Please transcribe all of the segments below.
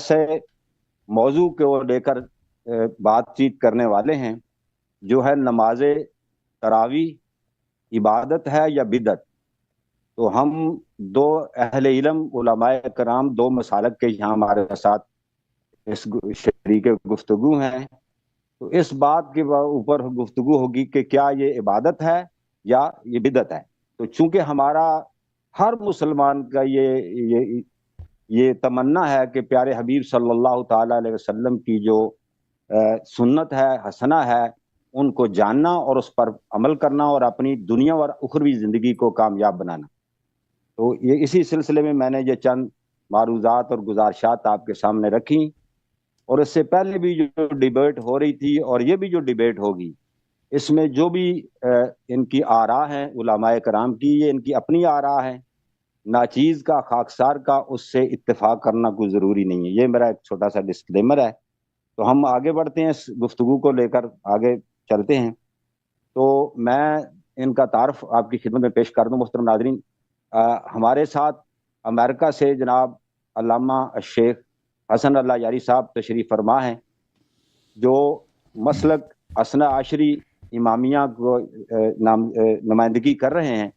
ایسے موضوع کو لے کر بات چیت کرنے والے ہیں جو ہے نماز تراویح عبادت ہے یا بدعت. تو ہم دو اہل علم علماء کرام دو مسالک کے یہاں ہمارے ساتھ اس شریک گفتگو ہیں. تو اس بات کے اوپر گفتگو ہوگی کہ کیا یہ عبادت ہے یا یہ بدعت ہے. تو چونکہ ہمارا ہر مسلمان کا یہ تمنا ہے کہ پیارے حبیب صلی اللہ تعالی علیہ وسلم کی جو سنت ہے حسنہ ہے ان کو جاننا اور اس پر عمل کرنا اور اپنی دنیا اور اخروی زندگی کو کامیاب بنانا. تو یہ اسی سلسلے میں نے یہ چند معروضات اور گزارشات آپ کے سامنے رکھی. اور اس سے پہلے بھی جو ڈیبیٹ ہو رہی تھی اور یہ بھی جو ڈیبیٹ ہوگی اس میں جو بھی ان کی آراء ہیں علماء کرام کی یہ ان کی اپنی آراء ہیں. ناچیز کا خاکسار کا اس سے اتفاق کرنا کوئی ضروری نہیں ہے. یہ میرا ایک چھوٹا سا ڈسکلیمر ہے. تو ہم آگے بڑھتے ہیں اس گفتگو کو لے کر آگے چلتے ہیں. تو میں ان کا تعارف آپ کی خدمت میں پیش کر دوں. محترم ناظرین، ہمارے ساتھ امریکہ سے جناب علامہ الشیخ حسن اللہ یاری صاحب تشریف فرما ہیں جو مسلک اثنا عشری امامیہ کو نمائندگی کر رہے ہیں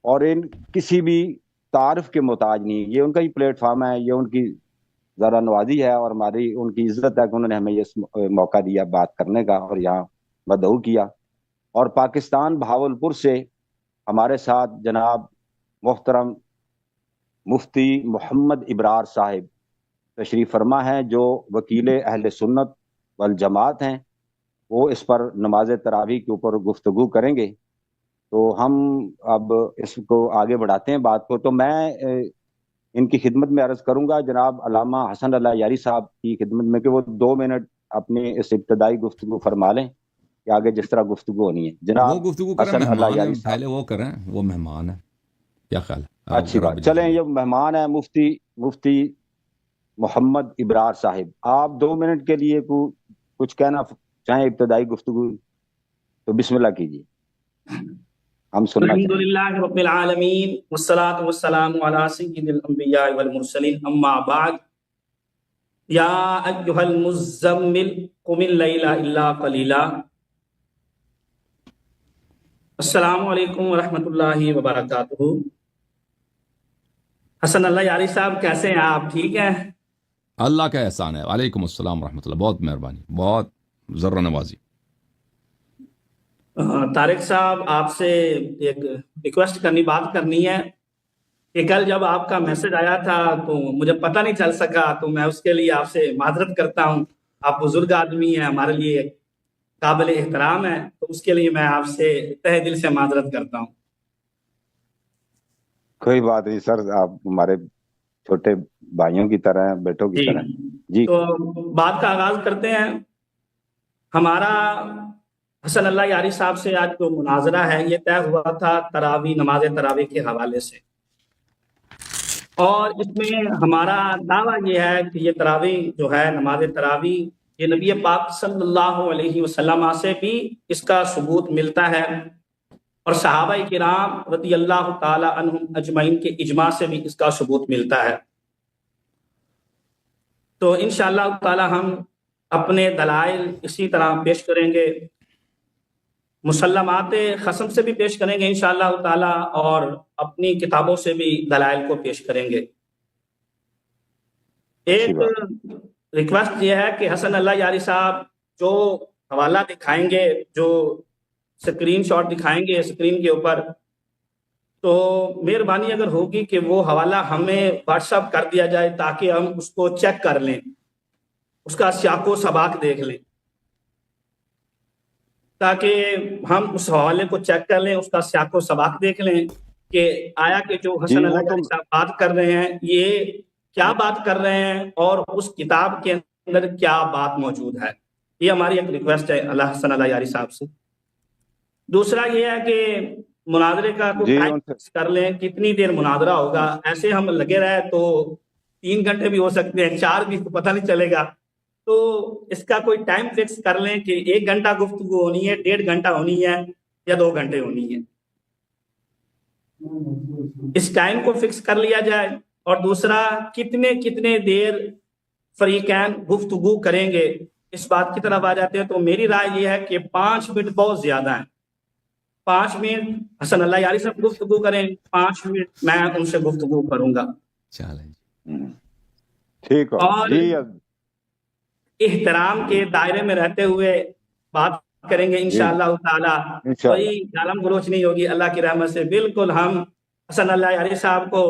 اور ان کسی بھی تعارف کے محتاج نہیں. یہ ان کا ہی پلیٹ فارم ہے، یہ ان کی ذرا نوازی ہے اور ہماری ان کی عزت ہے کہ انہوں نے ہمیں یہ موقع دیا بات کرنے کا اور یہاں مدعو کیا. اور پاکستان بہاولپور سے ہمارے ساتھ جناب محترم مفتی محمد ابرار صاحب تشریف فرما ہیں جو وکیل اہل سنت والجماعت ہیں. وہ اس پر نماز تراویح کے اوپر گفتگو کریں گے. تو ہم اب اس کو آگے بڑھاتے ہیں بات کو. تو میں ان کی خدمت میں عرض کروں گا جناب علامہ حسن اللہ یاری صاحب کی خدمت میں کہ وہ 2 منٹ اپنے اس ابتدائی گفتگو فرما لیں کہ آگے جس طرح گفتگو ہونی ہے. جناب وہ گفتگو کریں، حسن اللہ مہمان یاری ہیں، صاحب پہلے وہ کریں، وہ مہمان ہیں. کیا خیال ہے؟ اچھی بات. چلیں یہ مہمان ہے مفتی محمد ابرار صاحب. آپ 2 منٹ کے لیے کچھ کہنا چاہیں ابتدائی گفتگو تو بسم اللہ کیجیے. ہم سننا چاہیں. الحمدللہ رب العالمین والصلاة والسلام علی سید الانبیاء والمرسلین اما بعد. یا ایھا المزمل قم اللیل الا قلیلا. السلام علیکم ورحمۃ اللہ وبرکاتہ. حسن اللہ یاری صاحب کیسے ہیں آپ؟ ٹھیک ہیں؟ اللہ کا احسان ہے. وعلیکم السلام ورحمۃ اللہ. بہت مہربانی، بہت ذرہ نوازی. طارق صاحب آپ سے ایک ریکویسٹ کرنی، بات کرنی ہے کہ کل جب آپ کا میسج آیا تھا تو مجھے پتہ نہیں چل سکا، تو میں اس کے لیے آپ سے معذرت کرتا ہوں. آپ بزرگ آدمی ہیں، ہمارے لیے قابل احترام ہے، تو اس کے لیے میں آپ سے تہ دل سے معذرت کرتا ہوں. کوئی بات نہیں سر، آپ ہمارے چھوٹے بھائیوں کی طرح ہیں، بیٹوں کی طرح. جی تو بات کا آغاز کرتے ہیں. ہمارا حسن اللہ یاری صاحب سے آج جو مناظرہ ہے یہ طے ہوا تھا تراویح، نماز تراویح کے حوالے سے. اور اس میں ہمارا دعویٰ یہ ہے کہ یہ تراویح جو ہے، نماز تراویح، یہ نبی پاک صلی اللہ علیہ وسلم سے بھی اس کا ثبوت ملتا ہے اور صحابہ کرام رضی اللہ تعالی عنہم اجمعین کے اجماع سے بھی اس کا ثبوت ملتا ہے. تو انشاءاللہ تعالی ہم اپنے دلائل اسی طرح پیش کریں گے، مسلمات خصم سے بھی پیش کریں گے انشاءاللہ تعالی، اور اپنی کتابوں سے بھی دلائل کو پیش کریں گے. ایک ریکویسٹ یہ ہے کہ حسن اللہ یاری صاحب جو حوالہ دکھائیں گے، جو سکرین شاٹ دکھائیں گے اسکرین کے اوپر، تو مہربانی اگر ہوگی کہ وہ حوالہ ہمیں واٹس ایپ کر دیا جائے تاکہ ہم اس کو چیک کر لیں، اس کا سیاق و سباق دیکھ لیں، تاکہ ہم اس حوالے کو چیک کر لیں، اس کا سیاق و سباق دیکھ لیں کہ آیا کہ جو حسن اللہ یاری صاحب بات کر رہے ہیں یہ کیا بات کر رہے ہیں اور اس کتاب کے اندر کیا بات موجود ہے. یہ ہماری ایک ریکویسٹ ہے اللہ حسن اللہ یاری صاحب سے. دوسرا یہ ہے کہ مناظرے کا کوئی ٹائم فکس کر لیں، کتنی دیر مناظرہ ہوگا. ایسے ہم لگے رہے تو 3 گھنٹے بھی ہو سکتے ہیں، 4 بھی، پتہ نہیں چلے گا. تو اس کا کوئی ٹائم فکس کر لیں کہ 1 گھنٹہ گفتگو ہونی ہے، 1.5 گھنٹہ ہونی ہے یا 2 گھنٹے ہونی ہے. اس ٹائم کو فکس کر لیا جائے. اور دوسرا کتنے دیر فریقین گفتگو کریں گے اس بات کی طرف آ جاتے ہیں، تو میری رائے یہ ہے کہ 5 منٹ بہت زیادہ ہیں. 5 منٹ حسن اللہ یاری صاحب گفتگو کریں، 5 منٹ میں ان سے گفتگو کروں گا. چلیں ٹھیک ہے اور جی. احترام کے دائرے میں رہتے ہوئے بات کریں گے انشاءاللہ تعالی. کوئی گالم گلوچ نہیں ہوگی اللہ کی رحمت سے. بالکل ہم حسن اللہ یاری صاحب کو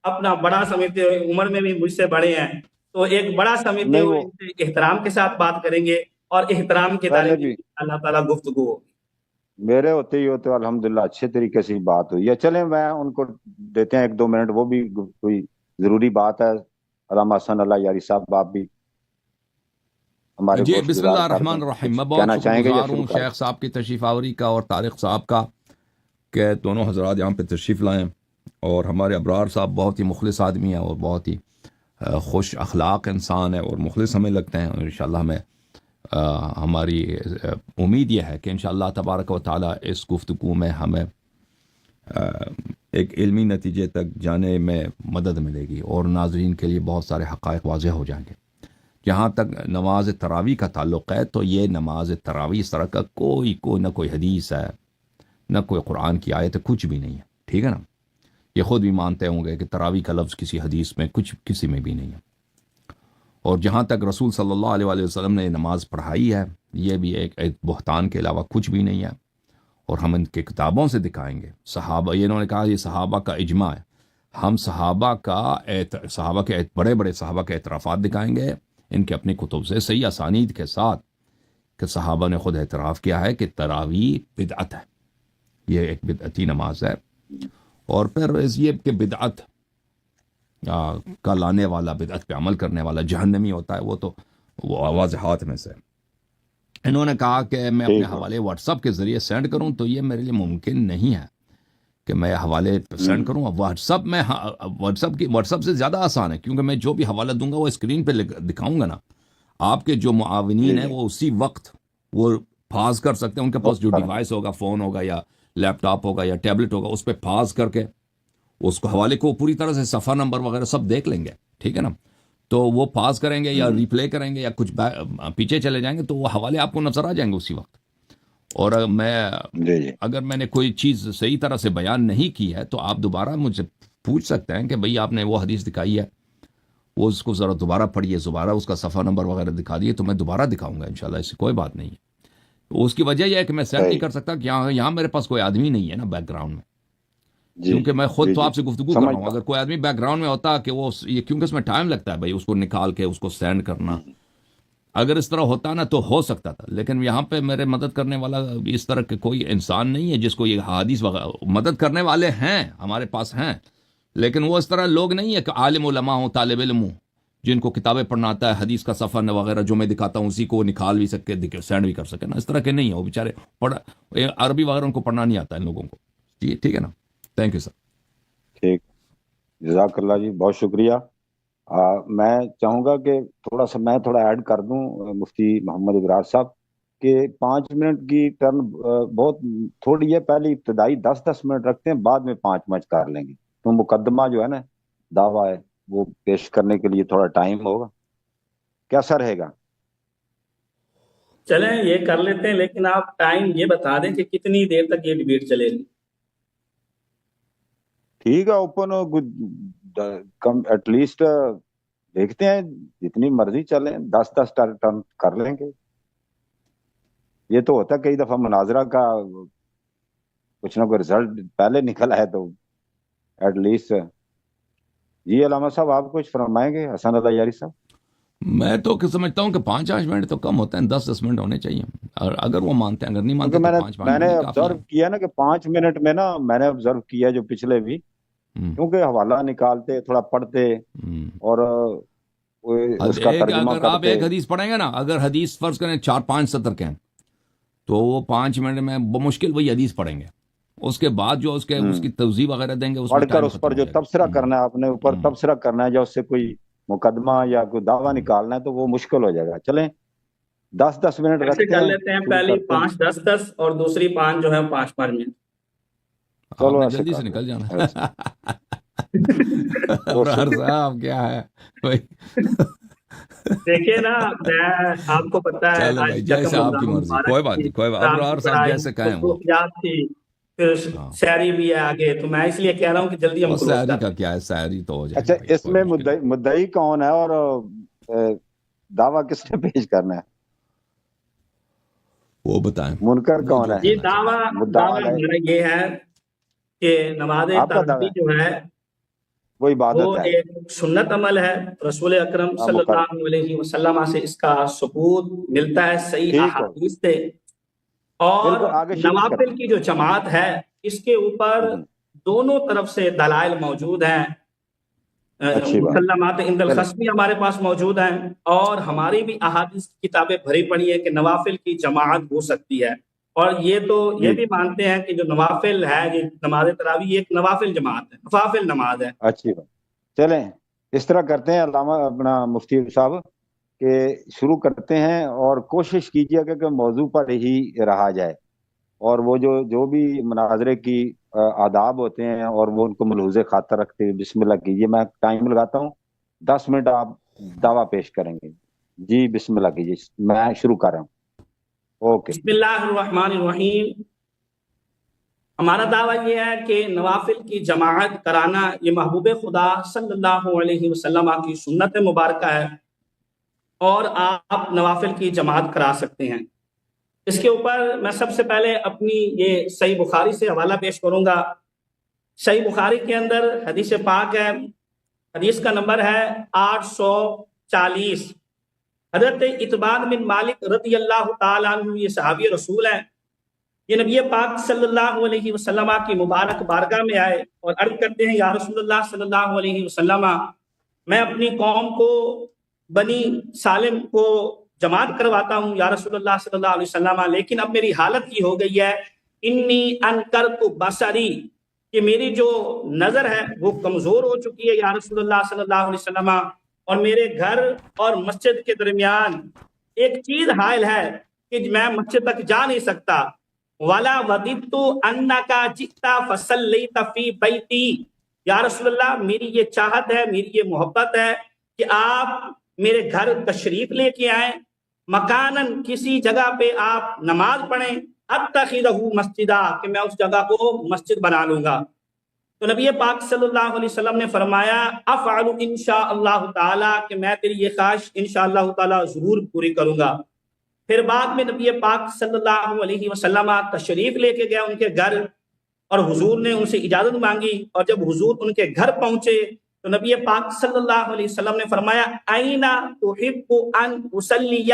اپنا بڑا سمجھتے ہوئے، عمر میں بھی مجھ سے بڑے ہیں، تو ایک بڑا سمجھتے ہوئے ان سے احترام کے ساتھ بات کریں گے اور احترام کے دائرے میں اللہ تعالیٰ گفتگو ہوگی. میرے ہوتے ہی ہوتے الحمدللہ اچھے طریقے سے بات ہوئی ہے. چلیں میں ان کو دیتے ہیں 1-2 منٹ، وہ بھی کوئی ضروری بات ہے. علامہ حسن اللہ یاری صاحب آپ بھی ہمارے جی بسم اللہ الرحمن الرحیم. میں بہت شکر گزار ہوں شیخ صاحب کی تشریف آوری کا اور طارق صاحب کا کہ دونوں حضرات یہاں پہ تشریف لائیں. اور ہمارے ابرار صاحب بہت ہی مخلص آدمی ہیں اور بہت ہی خوش اخلاق انسان ہے اور مخلص ہمیں لگتے ہیں. اور انشاءاللہ ہمیں ہماری امید یہ ہے کہ انشاءاللہ تبارک و تعالی اس گفتگو میں ہمیں ایک علمی نتیجے تک جانے میں مدد ملے گی اور ناظرین کے لیے بہت سارے حقائق واضح ہو جائیں گے. جہاں تک نماز تراویح کا تعلق ہے تو یہ نماز تراویح اس طرح کا کوئی نہ کوئی حدیث ہے، نہ کوئی قرآن کی آیت ہے، کچھ بھی نہیں ہے. ٹھیک ہے نا؟ یہ خود بھی مانتے ہوں گے کہ تراویح کا لفظ کسی حدیث میں کسی میں بھی نہیں ہے. اور جہاں تک رسول صلی اللہ علیہ وآلہ وسلم نے نماز پڑھائی ہے یہ بھی ایک بہتان کے علاوہ کچھ بھی نہیں ہے. اور ہم ان کے کتابوں سے دکھائیں گے. صحابہ، یہ انہوں نے کہا یہ صحابہ کا اجماع ہے. ہم صحابہ کے بڑے بڑے صحابہ کے اعترافات دکھائیں گے ان کے اپنی کتب سے صحیح اسانید کے ساتھ کہ صحابہ نے خود اعتراف کیا ہے کہ تراویح بدعت ہے، یہ ایک بدعتی نماز ہے. اور پھر یہ کہ بدعت کا لانے والا، بدعت پہ عمل کرنے والا جہنمی ہوتا ہے، وہ تو وہ واضحات میں سے. انہوں نے کہا کہ میں اپنے حوالے واٹس ایپ کے ذریعے سینڈ کروں، تو یہ میرے لیے ممکن نہیں ہے کہ میں حوالے سینڈ کروں. واٹس ایپ سے زیادہ آسان ہے کیونکہ میں جو بھی حوالہ دوں گا وہ اسکرین پہ دکھاؤں گا نا. آپ کے جو معاونین ہیں وہ اسی وقت وہ پاز کر سکتے ہیں. ان کے پاس جو ڈیوائس ہوگا، فون ہوگا یا لیپ ٹاپ ہوگا یا ٹیبلٹ ہوگا، اس پہ پاز کر کے اس کو حوالے کو پوری طرح سے صفحہ نمبر وغیرہ سب دیکھ لیں گے. ٹھیک ہے نا؟ تو وہ پاز کریں گے یا ریپلے کریں گے یا کچھ پیچھے چلے جائیں گے تو وہ حوالے آپ کو نظر آ جائیں گے اسی وقت. اور اگر میں نے کوئی چیز صحیح طرح سے بیان نہیں کی ہے تو آپ دوبارہ مجھ سے پوچھ سکتے ہیں کہ بھئی آپ نے وہ حدیث دکھائی ہے، وہ اس کو ذرا دوبارہ پڑھیے، دوبارہ اس کا صفحہ نمبر وغیرہ دکھا دیے تو میں دوبارہ دکھاؤں گا انشاءاللہ. اس سے کوئی بات نہیں ہے. اس کی وجہ یہ ہے کہ میں سیٹ نہیں کر سکتا کہ یہاں میرے پاس کوئی آدمی نہیں ہے نا بیک گراؤنڈ میں، کیونکہ میں خود تو آپ سے گفتگو کر رہا ہوں. اگر کوئی آدمی بیک گراؤنڈ میں ہوتا کہ وہ کیونکہ اس میں ٹائم لگتا ہے بھائی اس کو نکال کے اس کو سینڈ کرنا، اگر اس طرح ہوتا نا تو ہو سکتا تھا. لیکن یہاں پہ میرے مدد کرنے والا اس طرح کے کوئی انسان نہیں ہے جس کو یہ حدیث مدد کرنے والے ہیں ہمارے پاس ہیں، لیکن وہ اس طرح لوگ نہیں ہے کہ عالم علماء ہوں، طالب علم ہوں جن کو کتابیں پڑھنا آتا ہے، حدیث کا صفحہ وغیرہ جو میں دکھاتا ہوں اسی کو وہ نکال بھی سکے، سینڈ بھی کر سکے نا. اس طرح کے نہیں ہے وہ بیچارے، عربی وغیرہ ان کو پڑھنا نہیں آتا ان لوگوں کو. جی ٹھیک ہے نا؟ Thank you sir. ٹھیک، جزاک اللہ جی، بہت شکریہ. میں چاہوں گا کہ میں تھوڑا ایڈ کر دوں مفتی محمد ابرار صاحب کہ 5 منٹ کی ٹرن بہت تھوڑی ہے. پہلے ابتدائی 10 منٹ رکھتے ہیں، بعد میں 5 منٹ کر لیں گے. تو مقدمہ جو ہے نا دعویٰ ہے وہ پیش کرنے کے لیے تھوڑا ٹائم ہوگا. کیسا رہے گا؟ چلیں یہ کر لیتے ہیں، لیکن آپ ٹائم یہ بتا دیں کہ کتنی دیر تک یہ ڈیبیٹ چلے گی. ٹھیک ہے، اوپن کم ایٹ لیسٹ دیکھتے ہیں جتنی مرضی چلیں، 10 ٹرن کر لیں گے. یہ تو ہوتا ہے کئی دفعہ مناظرہ کا کچھ نہ کوئی رزلٹ پہلے نکل آئے تو ایٹ لیسٹ. جی علامہ صاحب آپ کچھ فرمائیں گے؟ حسن اللہ یاری صاحب. میں تو سمجھتا ہوں کہ 5 منٹ تو کم ہوتے ہیں، 10 منٹ ہونے چاہیے. اور اگر وہ مانتے ہیں، اگر نہیں مانتے تو میں نے آبزرو کیا نا کہ 5 منٹ میں نا میں نے آبزرو کیا جو پچھلے بھی، کیونکہ حوالہ نکالتے تھوڑا پڑھتے اور اس کا ترجمہ کرتے. اگر آپ ایک حدیث پڑھیں گے نا، اگر حدیث فرض کریں 4-5 سطر کے ہیں تو وہ 5 منٹ میں بمشکل وہی حدیث پڑھیں گے. اس کے بعد جو اس کی توضیح وغیرہ دیں گے، پڑھ کر اس پر جو تبصرہ کرنا ہے، اپنے اوپر تبصرہ کرنا ہے، جو اس سے کوئی مقدمہ یا کوئی دعویٰ نکالنا ہے تو وہ مشکل ہو جائے گا. چلیں 10 منٹ ایسے کر لیتے ہیں، پہلی 5-10 اور دوسری 5 جو ہے 5 منٹ. چلو جلدی سے نکل جانا. صاحب کیا ہے دیکھیے نا، میں آپ کو پتا ہے چلو آج بھائی جیسے آپ کی مرضی، کوئی بات نہیں، کوئی بات، ابرار صاحب جیسے کہیں وہ. تھی، پھر ہاں سحری بھی ہے آگے، تو میں اس لیے کہہ رہا ہوں کہ جلدی ہم اور کلوز سیاری کر کا لیں۔ کیا ہے، سیاری تو ہو جائے اچھا گی بھائی، اس کوئی میں مشکل نہیں. مدعی کون ہے اور دعویٰ کس نے پیش کرنا ہے؟ وہ بتائیں، منکر وہ کون جو ہے؟ یہ کہنا چاہیں. دعویٰ مدعا علیہ ہمارا یہ ہے کہ نماز آپ کا دعویٰ تراویح ہے، جو ہے وہ وہ عبادت ہے ایک سنت عمل ہے، رسول اکرم صلی مقرر. اللہ علیہ وسلم سے اس کا ثبوت ملتا ہے صحیح ٹھیک ہے، احادیث سے، اور بالکل آگے شروع کریں. نوافل کی جو جماعت ہے اس کے اوپر ہوں، دونوں طرف سے دلائل موجود ہیں، اچھی بات، مسلمات عند چلیں. الخصم بھی ہمارے پاس موجود ہیں، اور ہماری بھی احادیث کی کتابیں بھری پڑی ہیں کہ نوافل کی جماعت ہو سکتی ہے، اور یہ تو یہ جی بھی مانتے ہیں کہ جو نوافل ہے، یہ نماز تراویح یہ ایک نوافل جماعت ہے، نوافل نماز ہے۔ اچھی بات، چلیں اس طرح کرتے ہیں علامہ اپنا مفتی صاحب کہ شروع کرتے ہیں، اور کوشش کیجیے کہ موضوع پر ہی رہا جائے، اور وہ جو بھی مناظرے کی آداب ہوتے ہیں اور وہ ان کو ملحوظ خاطر رکھتے ہوئے بسم اللہ کیجیے. میں ٹائم لگاتا ہوں 10 منٹ، آپ دعویٰ پیش کریں گے. جی بسم اللہ کیجیے، میں شروع کر رہا ہوں. اوکے. بسم اللہ الرحمن الرحیم۔ ہمارا دعویٰ یہ ہے کہ نوافل کی جماعت کرانا یہ محبوب خدا صلی اللہ علیہ وسلم کی سنت مبارکہ ہے، اور آپ نوافل کی جماعت کرا سکتے ہیں۔ اس کے اوپر میں سب سے پہلے اپنی یہ صحیح بخاری سے حوالہ پیش کروں گا۔ صحیح بخاری کے اندر حدیث پاک ہے، حدیث کا نمبر ہے 840۔ حضرت اتبان بن مالک رضی اللہ تعالیٰ عنہ، یہ صحابی رسول ہیں، یہ نبی پاک صلی اللہ علیہ وسلم کی مبارک بارگاہ میں آئے اور عرض کرتے ہیں، یا رسول اللہ صلی اللہ علیہ وسلم، میں اپنی قوم کو، بنی سالم کو جماعت کرواتا ہوں یا رسول اللہ صلی اللہ علیہ وسلم، لیکن اب میری حالت یہ ہو گئی ہے، انی انکرت بصری، کہ میری جو نظر ہے وہ کمزور ہو چکی ہے یا رسول اللہ صلی اللہ علیہ وسلم، اور میرے گھر اور مسجد کے درمیان ایک چیز حائل ہے کہ میں مسجد تک جا نہیں سکتا۔ وَلَا وَدِدْتُ أَنَّكَ جِئْتَ فَصَلَّيْتَ فِي بَيْتِي، یا رسول اللہ میری یہ چاہت ہے، میری یہ محبت ہے کہ آپ میرے گھر تشریف لے کے آئیں، مکانن کسی جگہ پہ آپ نماز پڑھیں، اتخذہ مسجدہ، کہ میں اس جگہ کو مسجد بنا لوں گا۔ تو نبی پاک صلی اللہ علیہ وسلم نے فرمایا، افعل انشاء اللہ تعالی، کہ میں تیری یہ خواہش انشاءاللہ تعالی ضرور پوری کروں گا۔ پھر بعد میں نبی پاک صلی اللہ علیہ وسلم تشریف لے کے گیا ان کے گھر، اور حضور نے ان سے اجازت مانگی، اور جب حضور ان کے گھر پہنچے تو نبی پاک صلی اللہ علیہ وسلم نے فرمایا، اینا تحب ان اصلی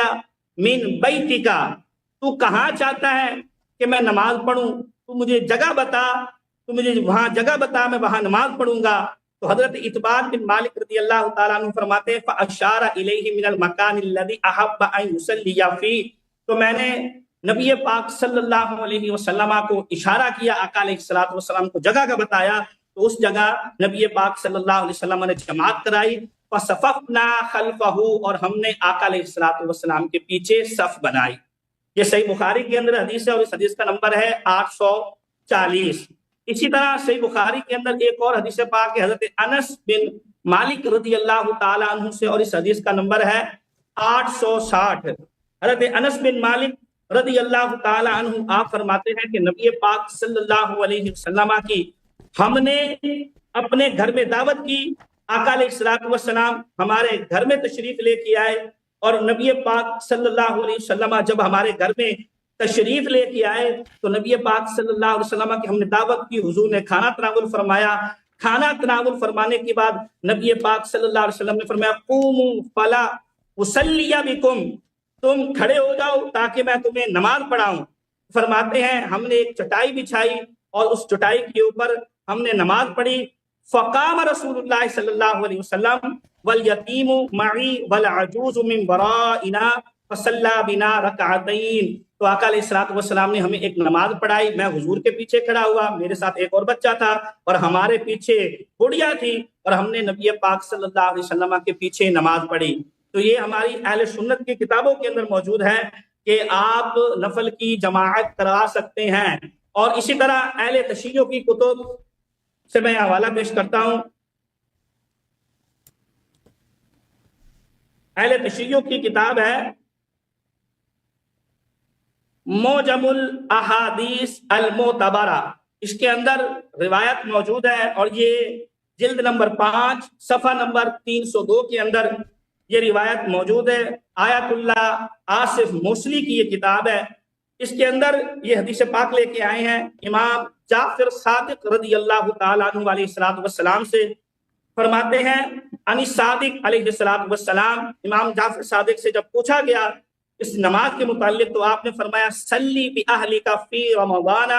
من بیتک، تو کہاں چاہتا ہے کہ میں نماز پڑھوں، تو مجھے جگہ بتا، تو مجھے وہاں جگہ بتا، میں وہاں نماز پڑھوں گا۔ تو حضرت اتبان بن مالک رضی اللہ تعالیٰ عنہ فرماتے ہیں، فَأَشَارَ إِلَيْهِ مِنَ الْمَكَانِ الَّذِي أَحَبَّ أَن يُصَلِّيَ فِيهِ، تو میں نے نبی پاک صلی اللہ علیہ وسلم کو اشارہ کیا، آقا علیہ الصلوۃ والسلام کو جگہ کا بتایا، تو اس جگہ نبی پاک صلی اللہ علیہ وسلم نے جماعت کرائی، فَصَفَفْنَا خَلْفَهُ، اور ہم نے آقا علیہ الصلوۃ والسلام کے پیچھے صف بنائی۔ یہ صحیح بخاری کے اندر حدیث ہے، اور اس حدیث کا نمبر ہے 840۔ اسی طرح صحیح بخاری کے اندر ایک اور حدیث پاک ہے حضرت انس بن مالک رضی اللہ تعالی عنہ سے، اور اس حدیث کا نمبر ہے 860۔ حضرت انس بن مالک رضی اللہ تعالی عنہ آپ فرماتے ہیں کہ نبی پاک صلی اللہ علیہ وسلم کی ہم نے اپنے گھر میں دعوت کی، آقا علیہ الصلوۃ والسلام ہمارے گھر میں تشریف لے کے آئے، اور نبی پاک صلی اللہ علیہ وسلم جب ہمارے گھر میں تشریف لے کے آئے تو نبی پاک صلی اللہ علیہ وسلم کی ہم نے دعوت کی، حضور نے کھانا تناول فرمایا۔ کھانا تناول فرمانے کے بعد نبی پاک صلی اللہ علیہ وسلم نے فرمایا، قوموا فلا اصلی بکم، تم کھڑے ہو جاؤ تاکہ میں تمہیں نماز پڑھاؤں۔ فرماتے ہیں ہم نے ایک چٹائی بچھائی، اور اس چٹائی کے اوپر ہم نے نماز پڑھی۔ فقام رسول اللہ صلی اللہ علیہ وسلم والیتیم معی والعجوز من ورائنا فصلی بنا رکعتین، تو آقا علیہ الصلوۃ والسلام نے ہمیں ایک نماز پڑھائی، میں حضور کے پیچھے کھڑا ہوا، میرے ساتھ ایک اور بچہ تھا، اور ہمارے پیچھے بڑھیا تھی، اور ہم نے نبی پاک صلی اللہ علیہ وسلم کے پیچھے نماز پڑھی۔ تو یہ ہماری اہل سنت کی کتابوں کے اندر موجود ہے کہ آپ نفل کی جماعت کرا سکتے ہیں، اور اسی طرح اہل تشیع کی کتب سے میں حوالہ پیش کرتا ہوں۔ اہل تشیع کی کتاب ہے موجم الاحادیث المعتبرہ، اس کے اندر روایت موجود ہے، اور یہ جلد نمبر 5 صفحہ نمبر 302 کے اندر یہ روایت موجود ہے۔ آیت اللہ آصف موصلی کی یہ کتاب ہے، اس کے اندر یہ حدیث پاک لے کے آئے ہیں امام جعفر صادق رضی اللہ تعالیٰ عنہ علیہ السلام سے، فرماتے ہیں انی صادق علیہ السلام، امام جعفر صادق سے جب پوچھا گیا اس نماز کے متعلق تو آپ نے فرمایا سلی بأہلک فی رمضان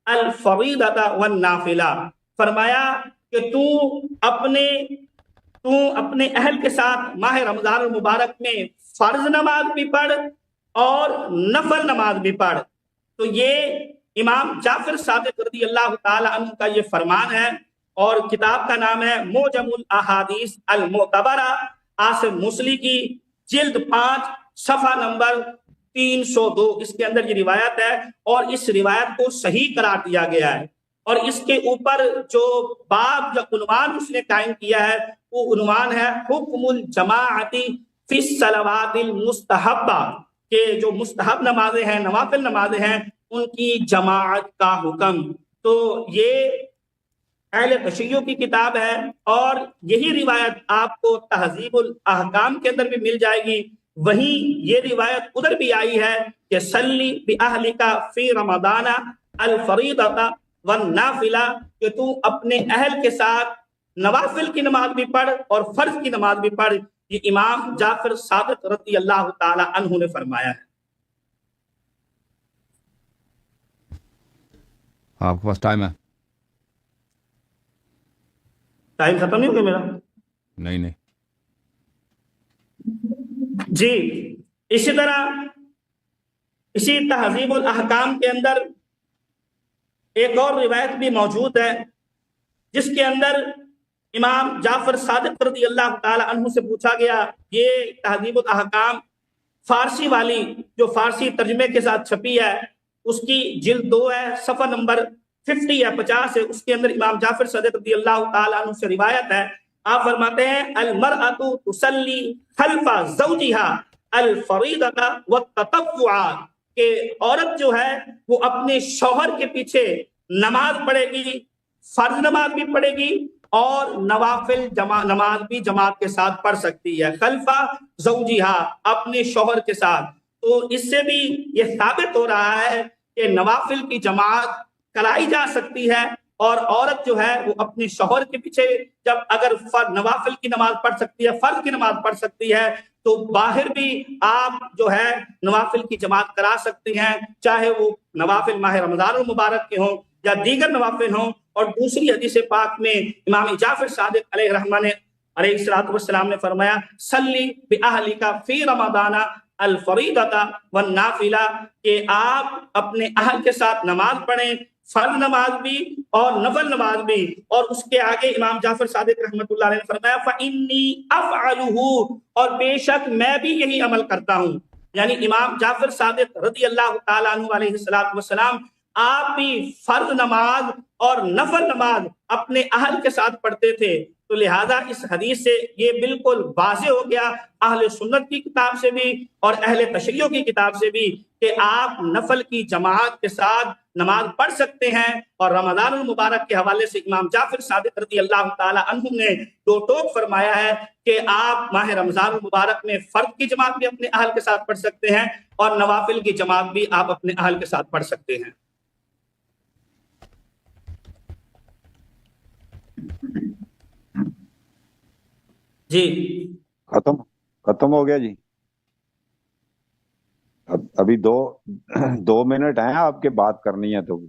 الفریضۃ والنافلہ، فرمایا کہ تو اپنے اہل کے ساتھ ماہ رمضان المبارک میں فرض نماز بھی پڑھ اور نفل نماز بھی پڑھ۔ تو یہ امام جعفر صادق رضی اللہ تعالی عنہ کا یہ فرمان ہے، اور کتاب کا نام ہے موجم الاحادیث المعتبرہ، آصف موصلی کی جلد 5 صفحہ نمبر 302، اس کے اندر یہ روایت ہے، اور اس روایت کو صحیح قرار دیا گیا ہے، اور اس کے اوپر جو باب یا عنوان اس نے قائم کیا ہے وہ عنوان ہے حکم الجماعت فی الصلوات المستحبہ، کہ جو مستحب نمازیں ہیں، نوافل نمازیں ہیں، ان کی جماعت کا حکم۔ تو یہ اہل تشیع کی کتاب ہے، اور یہی روایت آپ کو تہذیب الاحکام کے اندر بھی مل جائے گی۔ وہیں یہ روایت ادھر بھی آئی ہے کہ سلی بأہلک فی رمضان الفریضۃ والنافلہ، کہ تو اپنے اہل کے ساتھ نوافل کی نماز بھی پڑھ اور فرض کی نماز بھی پڑھ، یہ امام جعفر صادق رضی اللہ تعالی عنہ نے فرمایا ہے۔ آپ کے پاس ٹائم ہے؟ ٹائم ختم نہیں ہو گیا میرا؟ نہیں۔ جی، اسی طرح اسی تہذیب الاحکام کے اندر ایک اور روایت بھی موجود ہے، جس کے اندر امام جعفر صادق رضی اللہ تعالی عنہ سے پوچھا گیا، یہ تہذیب الاحکام فارسی والی جو فارسی ترجمے کے ساتھ چھپی ہے، اس کی جلد 2 ہے، صفحہ نمبر 50 یا 50 ہے، اس کے اندر امام جعفر صادق رضی اللہ تعالی عنہ سے روایت ہے، آپ فرماتے ہیں المرأۃ تصلی خلف زوجہا الفریضۃ والتطوع، کہ عورت جو ہے وہ اپنے شوہر کے پیچھے نماز پڑھے گی، فرض نماز بھی پڑھے گی اور نوافل نماز بھی جماعت کے ساتھ پڑھ سکتی ہے، خلف زوجہا، اپنے شوہر کے ساتھ۔ تو اس سے بھی یہ ثابت ہو رہا ہے کہ نوافل کی جماعت کرائی جا سکتی ہے، اور عورت جو ہے وہ اپنے شوہر کے پیچھے جب اگر نوافل کی نماز پڑھ سکتی ہے، فرض کی نماز پڑھ سکتی ہے، تو باہر بھی آپ جو ہے نوافل کی جماعت کرا سکتی ہیں، چاہے وہ نوافل ماہ رمضان المبارک کے ہوں یا دیگر نوافل ہوں۔ اور دوسری حدیث پاک میں امام جعفر صادق علیہ الرحمہ نے علیہ السلام نے فرمایا سلی بأہلک فی رمضان الفریضۃ والنافلہ، کہ آپ اپنے اہل کے ساتھ نماز پڑھیں، فرض نماز بھی اور نفل نماز بھی۔ اور اس کے آگے امام جعفر صادق رحمۃ اللہ علیہ نے فرمایا فإنی افعلہ، اور بے شک میں بھی یہی عمل کرتا ہوں۔ یعنی امام جعفر صادق رضی اللہ تعالیٰ عنہ علیہ السلام آپ بھی فرض نماز اور نفل نماز اپنے اہل کے ساتھ پڑھتے تھے، تو لہٰذا اس حدیث سے یہ بالکل واضح ہو گیا اہل سنت کی کتاب سے بھی اور اہل تشیع کی کتاب سے بھی کہ آپ نفل کی جماعت کے ساتھ نماز پڑھ سکتے ہیں۔ اور رمضان المبارک کے حوالے سے امام جعفر صادق رضی اللہ تعالی عنہ نے دو ٹوک فرمایا ہے کہ آپ ماہ رمضان المبارک میں فرض کی جماعت بھی اپنے اہل کے ساتھ پڑھ سکتے ہیں اور نوافل کی جماعت بھی آپ اپنے اہل کے ساتھ پڑھ سکتے ہیں۔ جی ختم ہو گیا جی۔ ابھی دو منٹ ہیں آپ کے بات کرنی ہے تو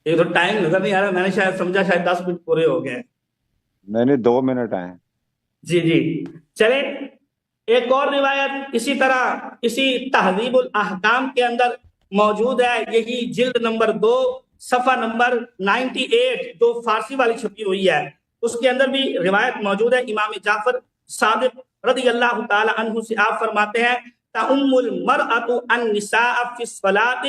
یہ تو ٹائم نظر نہیں آ رہا، میں نے شاید سمجھا شاید 10 منٹ پورے ہو گئے۔ نہیں 2 منٹ ہیں۔ جی چلیں ایک اور روایت اسی طرح اسی تہذیب الاحکام کے اندر موجود ہے، یہی جلد نمبر 2 صفحہ نمبر 98 جو فارسی والی چھپی ہوئی ہے، اس کے اندر بھی روایت موجود ہے۔ امام جعفر صادق رضی اللہ تعالی عنہ سے آپ فرماتے ہیں تَأُمُّ الْمَرْأَةُ النِّسَاءَ فِي الصَّلَاةِ،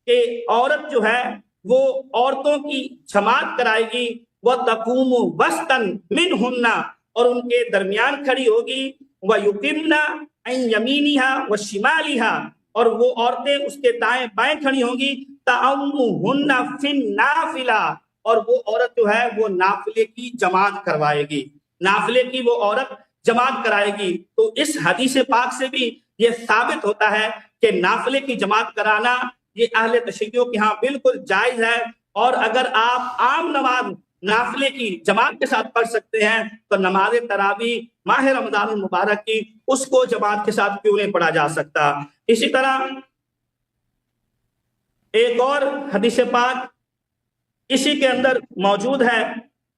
کہ عورت جو ہے وہ عورتوں کی جماعت کرائے گی، وَتَقُومُ وَسْطًا مِنْهُنَّ، اور ان کے درمیان کھڑی ہوگی، وَيُقِمْنَ عَنْ يَمِينِهَا وَشِمَالِهَا، اور وہ عورتیں اس کے دائیں بائیں کھڑی ہوں گی، تَأُمُّهُنَّ فِي النَّافِلَةِ، اور وہ عورت جو ہے وہ نافلے کی جماعت کروائے گی، نافلے کی وہ عورت جماعت کرائے گی۔ تو اس حدیث پاک سے بھی یہ ثابت ہوتا ہے کہ نافلے کی جماعت کرانا یہ اہل تشیعوں کے ہاں بالکل جائز ہے، اور اگر آپ عام نماز نافلے کی جماعت کے ساتھ پڑھ سکتے ہیں تو نماز تراویح ماہ رمضان المبارک کی اس کو جماعت کے ساتھ کیوں نہیں پڑھا جا سکتا۔ اسی طرح ایک اور حدیث پاک اسی کے اندر موجود ہے،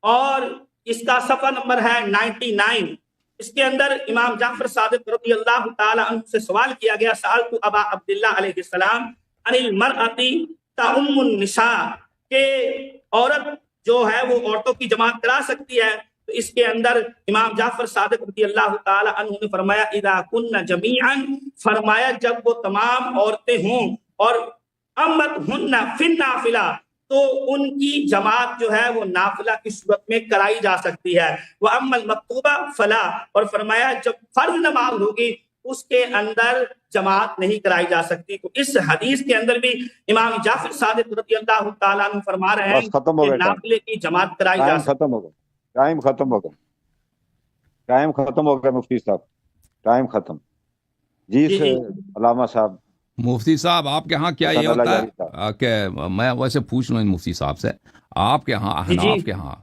اور اس کا صفحہ نمبر ہے 99۔ اس کے اندر امام جعفر صادق رضی اللہ تعالی عنہ سے سوال کیا گیا، سألت ابا عبداللہ علیہ السلام عن المرأۃ تؤم النساء، کہ عورت جو ہے وہ عورتوں کی جماعت کرا سکتی ہے؟ تو اس کے اندر امام جعفر صادق رضی اللہ تعالی عنہ نے فرمایا اذا کن جمیعا، فرمایا جب وہ تمام عورتیں ہوں، اور امتہن فی النافلہ، تو ان کی جماعت جو ہے وہ نافلہ کی صورت میں کرائی جا سکتی ہے، وَأَمَّا الْمَكْتُوبَةُ فَلَا، اور فرمایا جب فرض نماز ہوگی اس کے اندر جماعت نہیں کرائی جا سکتی۔ تو اس حدیث کے اندر بھی امام جعفر صادق رضی اللہ تعالیٰ عنہ فرما رہے ہیں کہ نافلے کی جماعت کرائی جا سکتی۔ ختم ہو گیا، ٹائم ختم ہو گیا، ٹائم ختم ہو گیا مفتی صاحب، ٹائم ختم۔ جی علامہ صاحب، مفتی صاحب آپ کے ہاں کیا یہ ہوتا ہے کہ میں ویسے پوچھ لوں مفتی صاحب سے، آپ کے ہاں احناف کے ہاں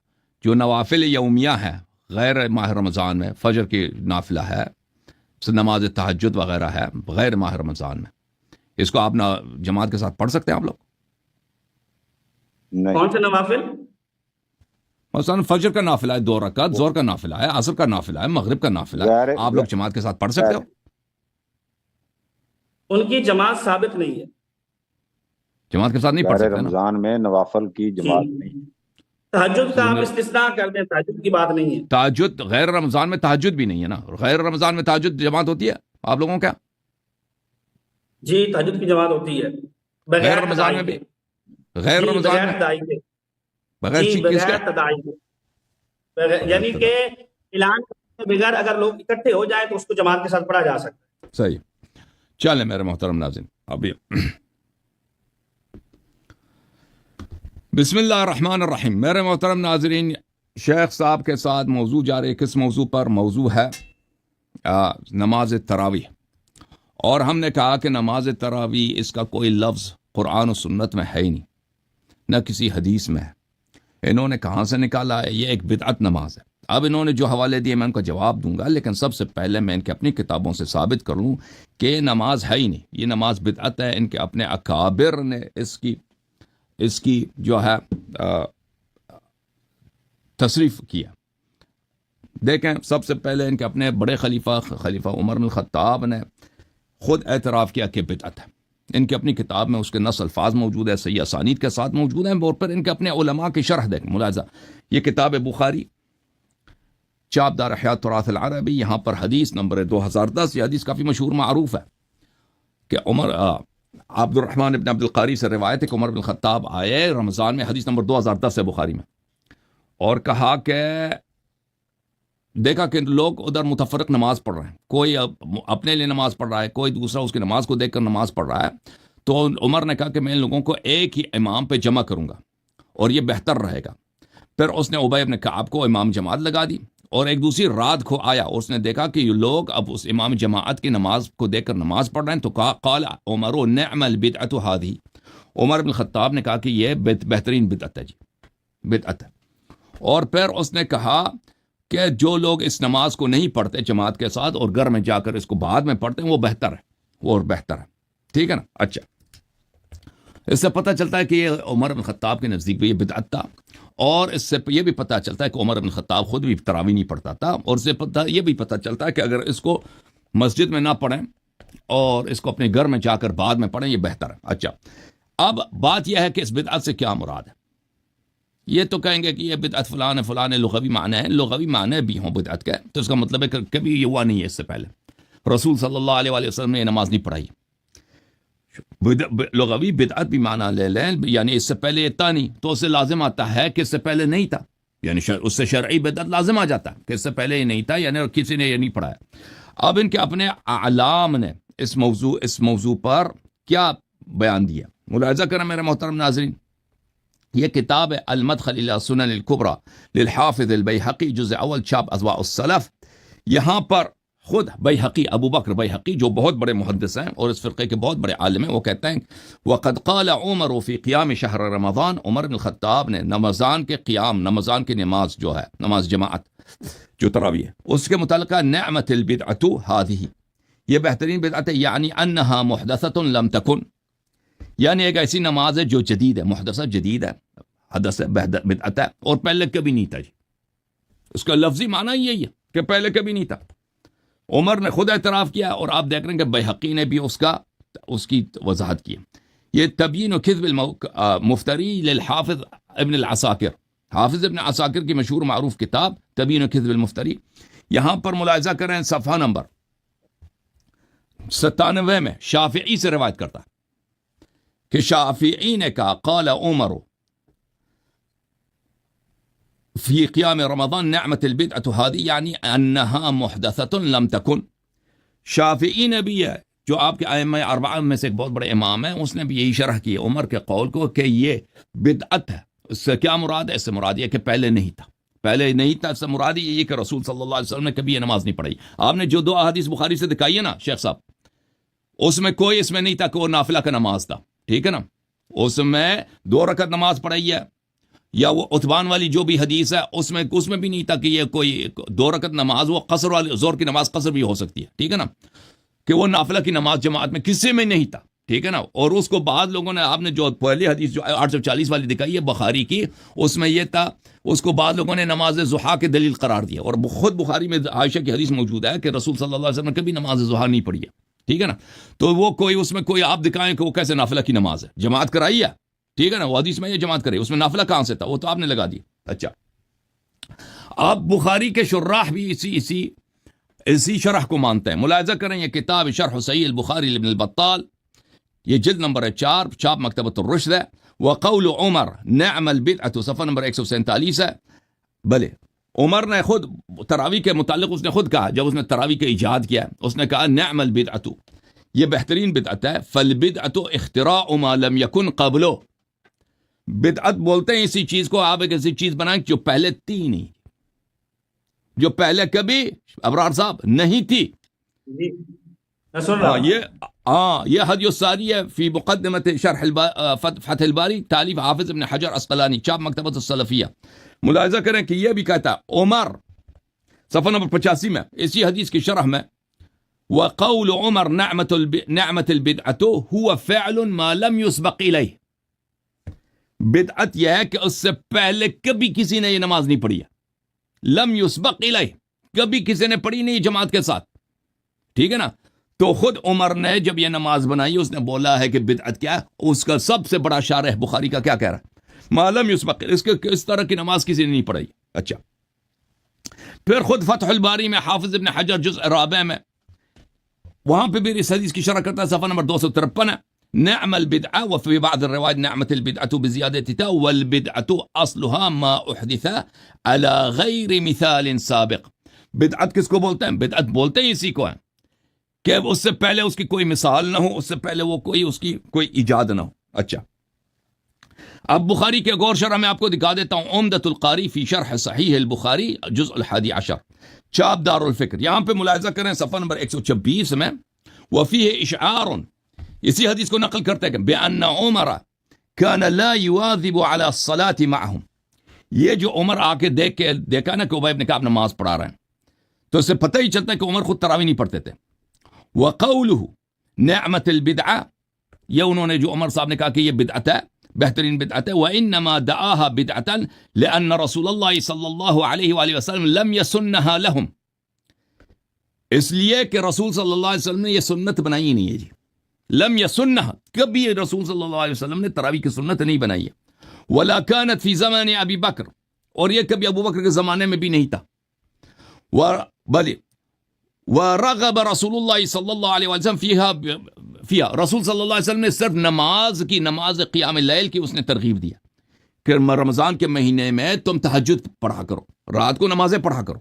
جو نوافل یومیہ ہیں غیر ماہ رمضان میں، فجر کی نافلہ ہے، نماز تہجد وغیرہ ہے غیر ماہ رمضان میں، اس کو آپ جماعت کے ساتھ پڑھ سکتے ہیں آپ لوگ؟ کون سے نوافل؟ مثلا فجر کا نافلہ ہے 2 رکعت، ظہر کا نافلہ ہے، عصر کا نافلہ ہے، مغرب کا نافلہ ہے، آپ لوگ جماعت کے ساتھ پڑھ سکتے ہو؟ ان کی جماعت ثابت نہیں ہے، جماعت کے ساتھ نہیں پڑھ سکتے رمضان میں نوافل کی جماعت نہیں۔ تہجد کا آپ استثناء کر دیں، تہجد کی بات نہیں ہے۔ تہجد غیر رمضان میں تہجد بھی نہیں ہے نا، غیر رمضان میں تہجد جماعت ہوتی ہے آپ لوگوں کا؟ جی تہجد کی جماعت ہوتی ہے غیر رمضان میں بھی، غیر رمضان میں بغیر تداعی کے، یعنی کہ اعلان کے بغیر اگر لوگ اکٹھے ہو جائیں تو اس کو جماعت کے ساتھ پڑھا جا سکتا ہے۔ صحیح۔ چلیں میرے محترم ناظرین، ابھی بسم اللہ الرحمن الرحیم۔ میرے محترم ناظرین، شیخ صاحب کے ساتھ موضوع جاری، کس موضوع پر؟ موضوع ہے نماز تراویح، اور ہم نے کہا کہ نماز تراویح اس کا کوئی لفظ قرآن و سنت میں ہے ہی نہیں، نہ کسی حدیث میں ہے، انہوں نے کہاں سے نکالا ہے؟ یہ ایک بدعت نماز ہے۔ اب انہوں نے جو حوالے دیے میں ان کا جواب دوں گا، لیکن سب سے پہلے میں ان کے اپنی کتابوں سے ثابت کروں کہ یہ نماز ہے ہی نہیں، یہ نماز بدعت ہے۔ ان کے اپنے اکابر نے اس کی جو ہے تصریف کیا۔ دیکھیں، سب سے پہلے ان کے اپنے بڑے خلیفہ عمر بن الخطاب نے خود اعتراف کیا کہ بدعت ہے۔ ان کی اپنی کتاب میں اس کے نص الفاظ موجود ہے، صحیح اسانید کے ساتھ موجود ہیں، اور پھر ان کے اپنے علماء کی شرح دیکھیں، ملاحظہ، یہ کتاب بخاری چاپ دار احیاء تراث العربی، یہاں پر حدیث نمبر 2010، یہ حدیث کافی مشہور معروف ہے کہ عبد الرحمن ابن عبد القاری سے روایت ہے کہ عمر بن الخطاب آئے رمضان میں، حدیث نمبر 2010 ہے بخاری میں، اور کہا کہ دیکھا کہ لوگ ادھر متفرق نماز پڑھ رہے ہیں، کوئی اپنے لیے نماز پڑھ رہا ہے، کوئی دوسرا اس کی نماز کو دیکھ کر نماز پڑھ رہا ہے، تو عمر نے کہا کہ میں ان لوگوں کو ایک ہی امام پہ جمع کروں گا اور یہ بہتر رہے گا۔ پھر اس نے ابی بن کعب کو امام جماعت لگا دی، اور ایک دوسری رات کو آیا اور اس نے دیکھا کہ یہ لوگ اب اس امام جماعت کی نماز کو دیکھ کر نماز پڑھ رہے ہیں، تو کہا قال عمر نعم البدعۃ هذه، عمر بن الخطاب نے کہا کہ یہ بہترین بدعت ہے، جی بدعت ہے۔ اور پھر اس نے کہا کہ جو لوگ اس نماز کو نہیں پڑھتے جماعت کے ساتھ اور گھر میں جا کر اس کو بعد میں پڑھتے ہیں، وہ بہتر ہے، وہ اور بہتر ہے، ٹھیک ہے نا؟ اچھا، اس سے پتہ چلتا ہے کہ یہ عمر بن الخطاب کے نزدیک بھی یہ بدعت تھا، اور اس سے یہ بھی پتہ چلتا ہے کہ عمر بن الخطاب خود بھی تراویح نہیں پڑھتا تھا، اور اس سے یہ بھی پتہ چلتا ہے کہ اگر اس کو مسجد میں نہ پڑھیں اور اس کو اپنے گھر میں جا کر بعد میں پڑھیں، یہ بہتر ہے۔ اچھا، اب بات یہ ہے کہ اس بدعت سے کیا مراد ہے؟ یہ تو کہیں گے کہ یہ بدعت فلاں فلاں لغوی معنی ہے، لغوی معنی بھی ہوں بدعت کے، تو اس کا مطلب ہے کہ کبھی یہ ہوا نہیں ہے، اس سے پہلے رسول صلی اللہ علیہ وآلہ وسلم نے یہ نماز نہیں پڑھائی۔ لغوی بدعت بھی معنی لے لیں، یعنی اس سے پہلے یہ تھا نہیں، تو اس سے لازم آتا ہے کہ اس سے پہلے نہیں تھا، یعنی اس سے شرعی بدعت لازم آ جاتا ہے کہ اس سے پہلے یہ نہیں تھا، یعنی کسی نے یہ نہیں پڑھایا. اب ان کے اپنے اعلام نے اس موضوع پر کیا بیان دیا، ملاحظہ کریں میرے محترم ناظرین. یہ کتاب ہے المدخل الى سنن الکبریٰ للحافظ البیہقی، جزء اول، چھاپ اضواء السلف. یہاں پر خود بیہقی، ابو بکر بیہقی، جو بہت بڑے محدث ہیں اور اس فرقے کے بہت بڑے عالم ہیں، وہ کہتے ہیں وقد قال عمر فی قیام شہر رمضان، عمر بن الخطاب نے رمضان کے قیام، رمضان کی نماز جو ہے، نماز جماعت جو تراویح ہے، اس کے متعلق نعمت البدعۃ هذه، یہ بہترین بدعت ہے، یعنی انہا محدثۃ لم تکن، یعنی ایک ایسی نماز ہے جو جدید ہے، محدثہ جدید ہے، حدث ہے، بدعت ہے، اور پہلے کبھی نہیں تھا. جی اس کا لفظی معنی یہی ہے کہ پہلے کبھی نہیں تھا. عمر نے خود اعتراف کیا، اور آپ دیکھ رہے ہیں کہ بیہقی نے بھی اس کی وضاحت کی. یہ تبیین و کذب المفتری للحافظ ابن العساکر، حافظ ابن عساکر کی مشہور معروف کتاب تبیین و کذب المفتری. یہاں پر ملاحظہ کریں صفحہ نمبر 97 میں شافعی سے روایت کرتا ہے کہ شافعی نے کہا قال عمر فی قیام رمضان نعمت البدعۃ هذه، یعنی انہا محدثۃ لم تکن. شافعی نے بھی ہے، جو آپ کے ائمہ اربعہ میں سے ایک بہت بڑے امام ہیں، اس نے بھی یہی شرح کی عمر کے قول کو کہ یہ بدعت ہے. اس سے کیا مراد ہے؟ اس سے مراد یہ کہ پہلے نہیں تھا، پہلے نہیں تھا. اس سے مراد یہ کہ رسول صلی اللہ علیہ وسلم نے کبھی یہ نماز نہیں پڑھی. آپ نے جو دو احادیث بخاری سے دکھائی ہے نا شیخ صاحب، اس میں کوئی اس میں نہیں تھا کہ وہ نافلہ کا نماز تھا، ٹھیک ہے نا. اس میں 2 رکعت نماز پڑھائی ہے، یا وہ عتبان والی جو بھی حدیث ہے اس میں بھی نہیں تھا کہ یہ کوئی 2 رکعت نماز، وہ قصر والی زور کی نماز قصر بھی ہو سکتی ہے، ٹھیک ہے نا، کہ وہ نافلہ کی نماز جماعت میں کسی میں نہیں تھا، ٹھیک ہے نا. اور اس کو بعد لوگوں نے، آپ نے جو پہلی حدیث جو 840 والی دکھائی ہے بخاری کی، اس میں یہ تھا، اس کو بعد لوگوں نے نماز ضحیٰ کے دلیل قرار دیا. اور خود بخاری میں عائشہ کی حدیث موجود ہے کہ رسول صلی اللہ علیہ وسلم نے کبھی نماز ضحیٰ نہیں پڑھی ہے، ٹھیک ہے نا. تو وہ کوئی اس میں کوئی آپ دکھائیں کہ وہ کیسے نافلہ کی نماز ہے، جماعت کرائی ہے، ٹھیک ہے نا، وہ حدیث میں یہ جماعت کرے، اس میں نافلہ کہاں سے تھا؟ وہ تو آپ نے لگا دی. اچھا، آپ بخاری کے شراح بھی اسی شرح کو مانتے ہیں. ملاحظہ کریں یہ کتاب شرح صحیح البخاری ابن البطال، یہ جلد نمبر 4، چھاپ مکتبۃ الرشد ہے. وقول عمر نعم البدعۃ، صفحہ نمبر 147 ہے. بلے عمر نے خود تراویح کے متعلق اس نے خود کہا، جب اس نے تراویح کا ایجاد کیا، اس نے کہا نعم البدعۃ، یہ بہترین بدعت ہے. فالبدعۃ اختراع ما لم یکن قبلہ، بدعت بولتے ہیں اسی چیز کو، آپ ایک ایسی چیز بنائیں جو پہلے تھی نہیں، جو پہلے کبھی ابرار صاحب نہیں تھی. جی میں سن رہا ہوں. یہ حدیث الساری ہے فی مقدمت شرح فتح الباری، تالیف حافظ ابن حجر عسقلانی، چھاپ مکتبۃ السلفیہ. ملاحظہ کریں کہ یہ بھی کہتا ہے عمر، صفحہ نمبر 85 میں اسی حدیث کی شرح میں، وقول عمر نعمت البدعۃ هو فعل ما لم يسبق الیہ، بدعت یہ ہے کہ اس سے پہلے کبھی کسی نے یہ نماز نہیں پڑھی ہے. لم یسبق الیہ، کبھی کسی نے پڑھی نہیں جماعت کے ساتھ، ٹھیک ہے نا. تو خود عمر نے جب یہ نماز بنائی، اس نے بولا ہے کہ بدعت کیا ہے. اس کا سب سے بڑا شارح بخاری کا کیا کہہ رہا ہے؟ ما لم یسبق، اس طرح کی نماز کسی نے نہیں پڑھی. اچھا، پھر خود فتح الباری میں حافظ ابن حجر جزء رابع میں، وہاں پہ بھی اس حدیث کی شرح کرتا ہے، صفحہ نمبر 253 ہے. نعم البدعہ وفي بعض الروائد نعمت البدعة بزیادة تا، والبدعة اصلها ما احدث على غیر مثال سابق. بدعت کس کو بولتے ہیں؟ بدعت بولتے ہیں اسی کو ہیں کہ اس سے پہلے اس کی کوئی مثال نہ ہو، اس سے پہلے وہ اس کی کوئی ایجاد نہ ہو. اچھا، اب بخاری کے غور شرح میں آپ کو دکھا دیتا ہوں. عمدۃ القاری فی شرح صحیح البخاری، جزء 11، چھاپ دار الفکر. یہاں پہ ملاحظہ کریں صفحہ نمبر 126 میں، وفیہ اشعار، اسی حدیث کو نقل کرتے ہیں کہ بأن عمر كان لا يواظب على الصلاة معهم. یہ جو عمر آ کے دیکھا نا کہ ابی بن کعب نماز پڑھا رہے ہیں، تو اس سے پتہ ہی چلتا ہے کہ عمر خود تراویح نہیں پڑھتے تھے. وقوله نعمت البدعہ، یہ انہوں نے جو عمر صاحب نے کہا کہ یہ بدعت ہے، بہترین بدعت ہے. وانما دعاها بدعة لان رسول اللہ صلی اللہ علیہ وآلہ وسلم لم يسنها لهم، اس لیے کہ رسول صلی اللہ علیہ وسلم نے یہ سنت بنائی نہیں ہے. جی لم یسنها، کبھی رسول صلی اللہ علیہ وسلم نے تراویح کی سنت نہیں بنائی ہے. ولا كانت فی زمان ابی بکر، اور یہ کبھی ابو بکر کے زمانے میں بھی نہیں تھا. ورغب رسول اللہ صلی اللہ علیہ وسلم فیہا، رسول صلی اللہ علیہ وسلم نے صرف نماز قیام اللیل کی اس نے ترغیب دیا کہ رمضان کے مہینے میں تم تہجد پڑھا کرو، رات کو نمازیں پڑھا کرو،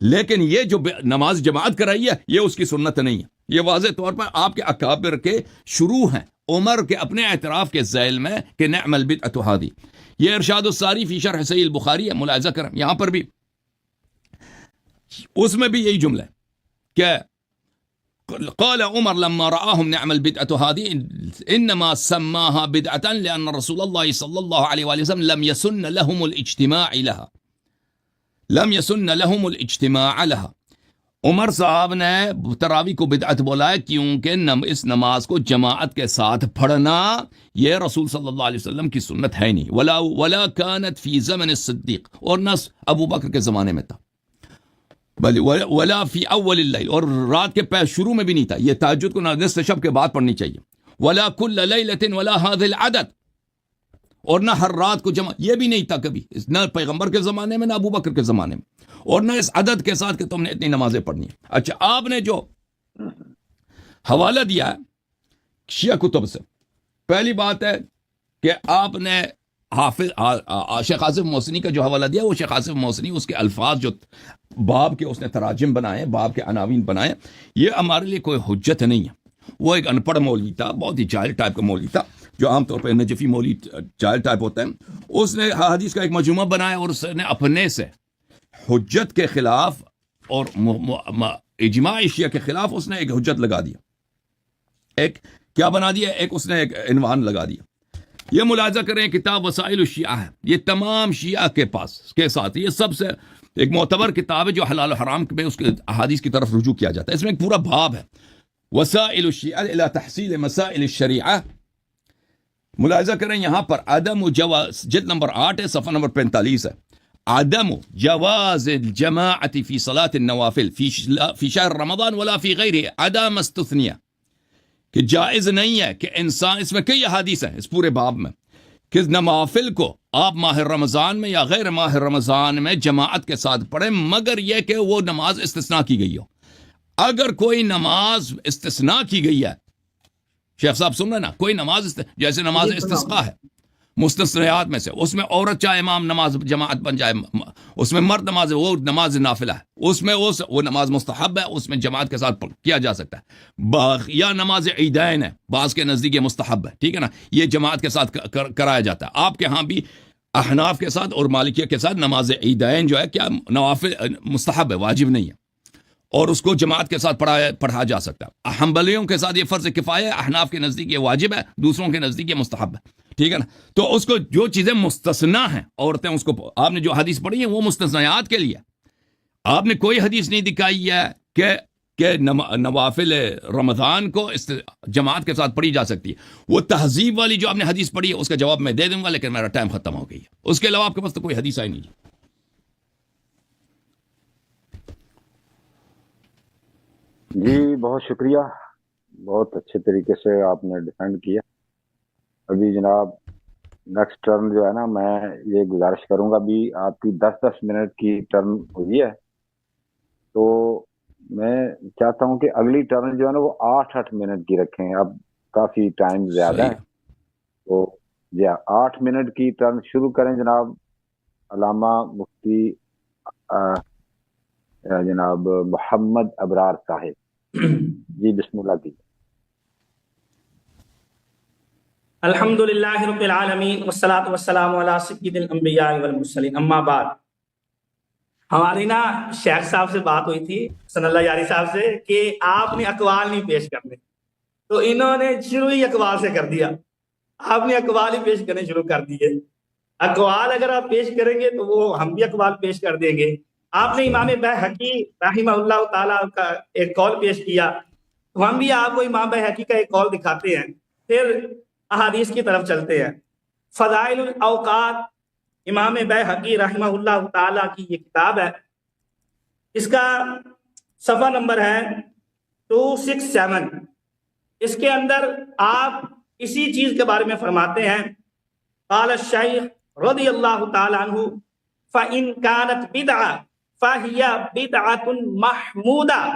لیکن یہ جو نماز جماعت کرائی ہے یہ اس کی سنت نہیں ہے۔ یہ واضح طور پر آپ کے اکابر کے شروع ہیں، عمر کے اپنے اعتراف کے ذیل میں کہ نعم البدعۃ ہذی۔ یہ ارشاد الساری فی شرح صحیح البخاری ہے، ملاحظہ کریں یہاں پر بھی اس میں بھی یہی جملہ ہے کہ قال عمر لما رآهم نعم البدعة هذه انما سماها بدعة لأن رسول الله صلى الله عليه وآله وسلم لم يسن لهم الاجتماع لها۔ عمر صاحب نے تراویح کو بدعت بولا ہے کیونکہ اس نماز کو جماعت کے ساتھ پڑھنا یہ رسول صلی اللہ علیہ وسلم کی سنت ہے نہیں، ولا كانت في زمن الصدیق، اور نہ ابو بکر کے زمانے میں تھا، بل ولا فی اول اللیل، اور رات کے شروع میں بھی نہیں تھا۔ یہ تہجد کو نصف شب کے بعد پڑھنی چاہیے، ولا کل لیلۃ ولا هذا العدد، اور نہ ہر رات کو جمع، یہ بھی نہیں تھا کبھی، نہ پیغمبر کے زمانے میں نہ ابو بکر کے زمانے میں، اور نہ اس عدد کے ساتھ کہ تم نے اتنی نمازیں پڑھنی ہیں۔ اچھا، آپ نے جو حوالہ دیا ہے شیعہ کتب سے، پہلی بات ہے کہ آپ نے شیخ آصف محسنی کا جو حوالہ دیا، وہ شیخ آصف محسنی اس کے الفاظ جو باب کے اس نے تراجم بنائے، باب کے عناوین بنائے، یہ ہمارے لیے کوئی حجت نہیں ہے۔ وہ ایک ان پڑھ مولوی تھا، بہت ہی جاہل ٹائپ کا مولوی تھا، جو عام طور پہ نجفی مولوی جاہل ٹائپ ہوتا ہے۔ اس نے حدیث کا ایک مجموعہ بنایا اور اس نے اپنے سے حجت کے خلاف اور اجماع شیعہ کے خلاف اس نے ایک حجت لگا دیا، ایک کیا بنا دیا، ایک اس نے ایک عنوان لگا دیا۔ یہ ملاحظہ کریں، کتاب وسائل الشیعہ ہے، یہ تمام شیعہ کے پاس کے ساتھ یہ سب سے ایک معتبر کتاب ہے جو حلال و حرام میں اس کے احادیث کی طرف رجوع کیا جاتا ہے۔ اس میں ایک پورا باب ہے، وسائل الشیعہ الی تحصیل مسائل الشریعہ۔ ملاحظہ کریں یہاں پر عدم جواز، جلد نمبر 8 ہے، صفحہ نمبر 45 ہے، عدم جواز الجماعة فی صلاة النوافل فی شہر رمضان ولا فی غیرہ، عدم استثنیہ، کہ جائز نہیں ہے کہ انسان، اس میں کئی احادیث ہیں اس پورے باب میں، کہ نوافل کو آپ ماہ رمضان میں یا غیر ماہ رمضان میں جماعت کے ساتھ پڑھیں، مگر یہ کہ وہ نماز استثناء کی گئی ہو۔ اگر کوئی نماز استثناء کی گئی ہے، شیخ صاحب سن رہے نا، کوئی نماز جیسے نماز استسقاء ہے مستثنیات میں سے، اس میں عورت چاہے امام نماز جماعت بن جائے، اس میں مرد نماز، وہ نماز نافلہ ہے، اس میں وہ نماز مستحب ہے، اس میں جماعت کے ساتھ کیا جا سکتا ہے۔ یا نماز عیدین ہے، بعض کے نزدیک یہ مستحب ہے، ٹھیک ہے نا، یہ جماعت کے ساتھ کرایا جاتا ہے۔ آپ کے ہاں بھی احناف کے ساتھ اور مالکیہ کے ساتھ نماز عیدین جو ہے کیا نوافل مستحب ہے، واجب نہیں ہے، اور اس کو جماعت کے ساتھ پڑھا جا سکتا ہے۔ حنبلیوں کے ساتھ یہ فرض کفایہ ہے، احناف کے نزدیک یہ واجب ہے، دوسروں کے نزدیک یہ مستحب ہے، ٹھیک ہے نا۔ تو اس کو جو چیزیں مستثنا ہیں عورتیں، اس کو آپ نے جو حدیث پڑھی ہے وہ مستثنیات کے لیے، آپ نے کوئی حدیث نہیں دکھائی ہے کہ نوافل رمضان کو جماعت کے ساتھ پڑھی جا سکتی ہے۔ وہ تہذیب والی جو آپ نے حدیث پڑھی ہے اس کا جواب میں دے دوں گا، لیکن میرا ٹائم ختم ہو گئی ہے، اس کے علاوہ آپ کے پاس تو کوئی حدیث آئی نہیں۔ جی بہت شکریہ، بہت اچھے طریقے سے آپ نے ڈیفینڈ کیا۔ ابھی جناب نیکسٹ ٹرن جو ہے نا، میں یہ گزارش کروں گا، ابھی آپ کی 10 منٹ کی ٹرن ہوئی ہے، تو میں چاہتا ہوں کہ اگلی ٹرن جو ہے نا وہ 8 منٹ کی رکھیں، اب کافی ٹائم زیادہ ہے، تو 8 منٹ کی ٹرن شروع کریں جناب۔ علامہ مفتی جناب محمد ابرار صاحب، جی بسم اللہ کیجیے۔ الحمدللہ رب العالمین والصلاة والسلام علی سید الانبیاء والمرسلین، اما بعد۔ ہماری نا شیخ صاحب سے بات ہوئی تھی، حسن اللہ یاری صاحب سے، کہ آپ نے اقوال نہیں پیش کرنے، تو انہوں نے شروع ہی اقوال سے کر دیا، آپ نے اقوال ہی پیش کرنے شروع کر دیے۔ اقوال اگر آپ پیش کریں گے تو وہ ہم بھی اقوال پیش کر دیں گے۔ آپ نے امام بیہقی رحمہ اللہ تعالیٰ کا ایک قول پیش کیا، تو ہم بھی آپ کو امام بیہقی کا ایک قول دکھاتے ہیں، پھر احادیث کی طرف چلتے ہیں۔ فضائل الاوقات امام بیہقی رحمہ اللہ تعالیٰ کی یہ کتاب ہے، اس کا صفحہ نمبر ہے 267۔ اس کے اندر آپ اسی چیز کے بارے میں فرماتے ہیں، قال الشیخ رضی اللہ تعالیٰ عنہ فَإِن كَانَتْ بِدْعَةً فَهِيَ بِدْعَةٌ مَحْمُودَةٌ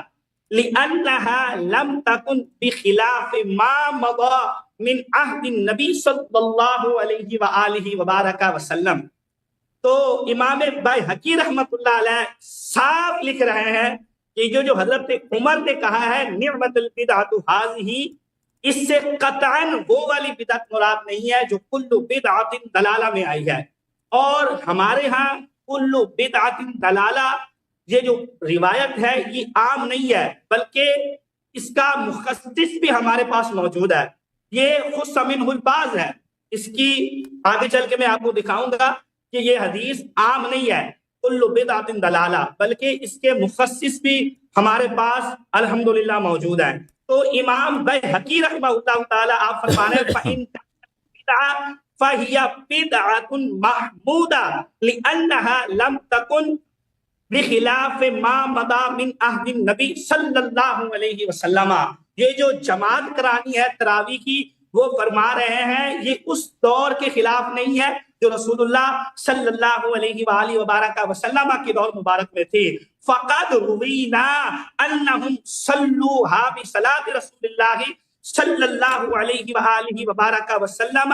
لأنها لم تكن بخلاف ما مضى من عهد النبی صلی اللہ علیہ وآلہ وبارک وسلم. تو امام بیہقی رحمۃ اللہ علیہ صاف لکھ رہے ہیں کہ جو حضرت عمر نے کہا ہے نعمت البدعۃ ھذہ، اس سے قطعاً وہ والی بدعت مراد نہیں ہے جو کل بدعۃ دلالہ میں آئی ہے. اور ہمارے ہاں کل بدعۃ دلالہ یہ جو روایت ہے یہ عام نہیں ہے، بلکہ اس کا مخصص بھی ہمارے پاس موجود ہے. یہ خص منہ البعض ہے. اس کی آگے چل کے میں آپ کو دکھاؤں گا کہ یہ حدیث عام نہیں ہے کل بدعۃ دلالہ، بلکہ اس کے مخصص بھی ہمارے پاس الحمدللہ موجود ہیں. تو امام بیہقی رحمہ اللہ تعالی آپ فرمانے فإن بدعہ فهي بدعۃ محمودہ لأنها لم تكن بخلاف ما مضى من عہد النبی صلی اللہ علیہ وسلم. یہ جو جماعت کرانی ہے تراویح کی، وہ فرما رہے ہیں یہ اس دور کے خلاف نہیں ہے جو رسول اللہ صلی اللہ علیہ وآلہ وبارک وسلم کے دور مبارک میں تھی. فقد روینا انہم صلوہا بصلاۃ رسول اللہ صلی اللہ علیہ وآلہ وبارک وسلم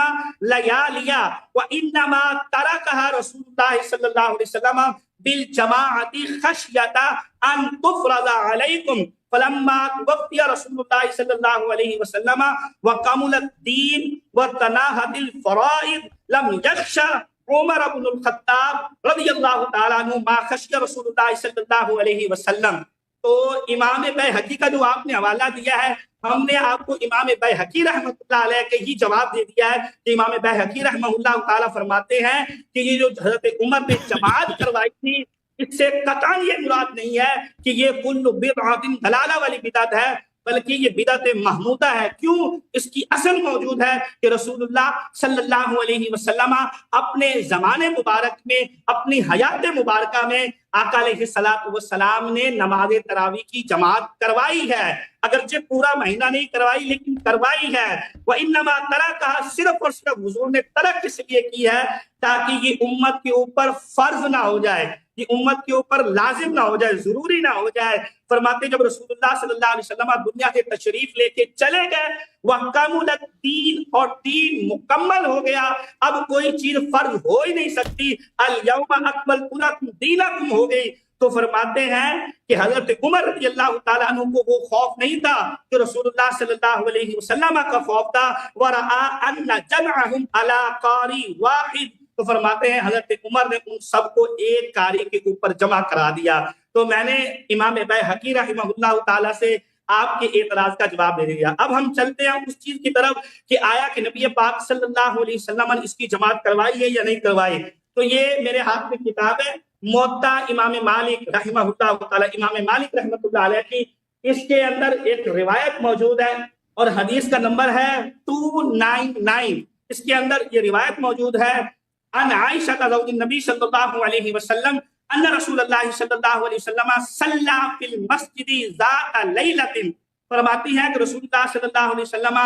لیالیا وانما ترکہا رسول اللہ صلی اللہ علیہ وسلم بالجماعت خشیۃ ان تفرض علیکم فلما توفی رسول اللہ صلی اللہ علیہ وسلم وکمل الدین وتناہت الفرائض لم یخش عمر بن الخطاب رضی اللہ تعالیٰ عنہ ما خشی رسول اللہ صلی اللہ علیہ وسلم. تو امام بیہقی کا جو آپ نے حوالہ دیا ہے، ہم نے آپ کو امام بیہقی رحمۃ اللہ علیہ کے ہی جواب دے دیا ہے کہ امام بیہقی رحمہ اللہ تعالیٰ فرماتے ہیں کہ یہ جو حضرت عمر نے جماعت کروائی تھی، اس سے قطعاً یہ مراد نہیں ہے کہ یہ کل بدعۃ دلالہ والی بدعت ہے، بلکہ یہ بدعت محمودہ ہے. کیوں؟ اس کی اصل موجود ہے کہ رسول اللہ صلی اللہ علیہ وسلم اپنے زمانے مبارک میں، اپنی حیات مبارکہ میں آقا علیہ الصلوۃ والسلام نے نماز تراویح کی جماعت کروائی ہے. اگرچہ پورا مہینہ نہیں کروائی لیکن کروائی ہے. وَإِنَّمَا تَرَكَهَا صرف اور صرف حضور نے ترک اس لیے کی ہے تاکہ یہ امت کے اوپر فرض نہ ہو جائے، یہ امت کے اوپر لازم نہ ہو جائے، ضروری نہ ہو جائے. فرماتے جب رسول اللہ صلی اللہ علیہ وسلم دنیا سے تشریف لے کے چلے گئے، وَكَمُلَ الدِّينُ اور دین مکمل ہو گیا، اب کوئی چیز فرض ہو ہی نہیں سکتی. الْيَوْمَ أَكْمَلْتُ لَكُمْ دِينَكُمْ ہو گئی. تو فرماتے ہیں کہ حضرت عمر رضی اللہ تعالیٰ عنہ کو وہ خوف نہیں تھا جو رسول اللہ صلی اللہ علیہ وسلم کا خوف تھا. وَرَآ أَنَّ جَمْعَهُمْ عَلَىٰ قَارٍ وَاحِدٍ. تو فرماتے ہیں حضرت عمر نے ان سب کو ایک قاری کے اوپر جمع کرا دیا. تو میں نے امام بیہقی رحمہ اللہ تعالیٰ سے آپ کے اعتراض کا جواب دے دیا. اب ہم چلتے ہیں اس چیز کی طرف کہ آیا کہ نبی پاک صلی اللہ علیہ وسلم نے اس کی جماعت کروائی ہے یا نہیں کروائی. تو یہ میرے ہاتھ میں کتاب ہے موطا امام مالک رحمہ اللہ تعالیٰ، امام مالک رحمۃ اللہ علیہ کی. اس کے اندر ایک روایت موجود ہے اور حدیث کا نمبر ہے 299. اس کے اندر یہ روایت موجود ہے ان عائشہ زوج النبی صلی اللہ علیہ وسلم ان رسول اللہ صلی اللہ علیہ وسلم صلی فی المسجد ذات لیلۃ. فرماتی ہیں کہ رسول اللہ صلی اللہ علیہ وسلم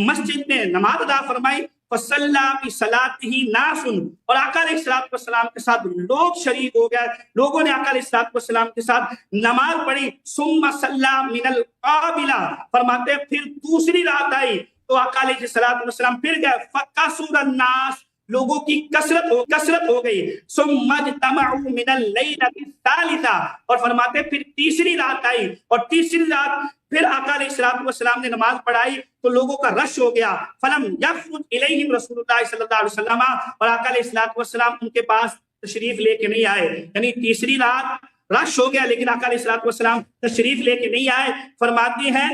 مسجد میں نماز ادا فرمائی. فصلی بصلاتہ ناس اور آقا علیہ الصلوۃ والسلام کے ساتھ لوگ شریک ہو گئے، لوگوں نے آقا علیہ الصلوۃ والسلام کے ساتھ نماز پڑھی. ثم صلی من القابلہ. فرماتے پھر دوسری رات آئی تو آقا علیہ الصلوۃ والسلام پھر گئے. فکثر الناس، لوگوں کی کثرت ہو گئی. ثم اجتمعوا من اللیلۃ الثالثہ. اور فرماتے پھر تیسری رات آئی اور تیسری رات پھر آقا علیہ الصلوۃ والسلام نے نماز پڑھائی تو لوگوں کا رش ہو گیا. فلم یخرج الیہم رسول اللہ صلی اللہ علیہ وسلم. اور آقا علیہ الصلوۃ والسلام ان کے پاس تشریف لے کے نہیں آئے. یعنی تیسری رات رش ہو گیا لیکن آقا علیہ الصلوۃ والسلام تشریف لے کے نہیں آئے. فرماتی ہیں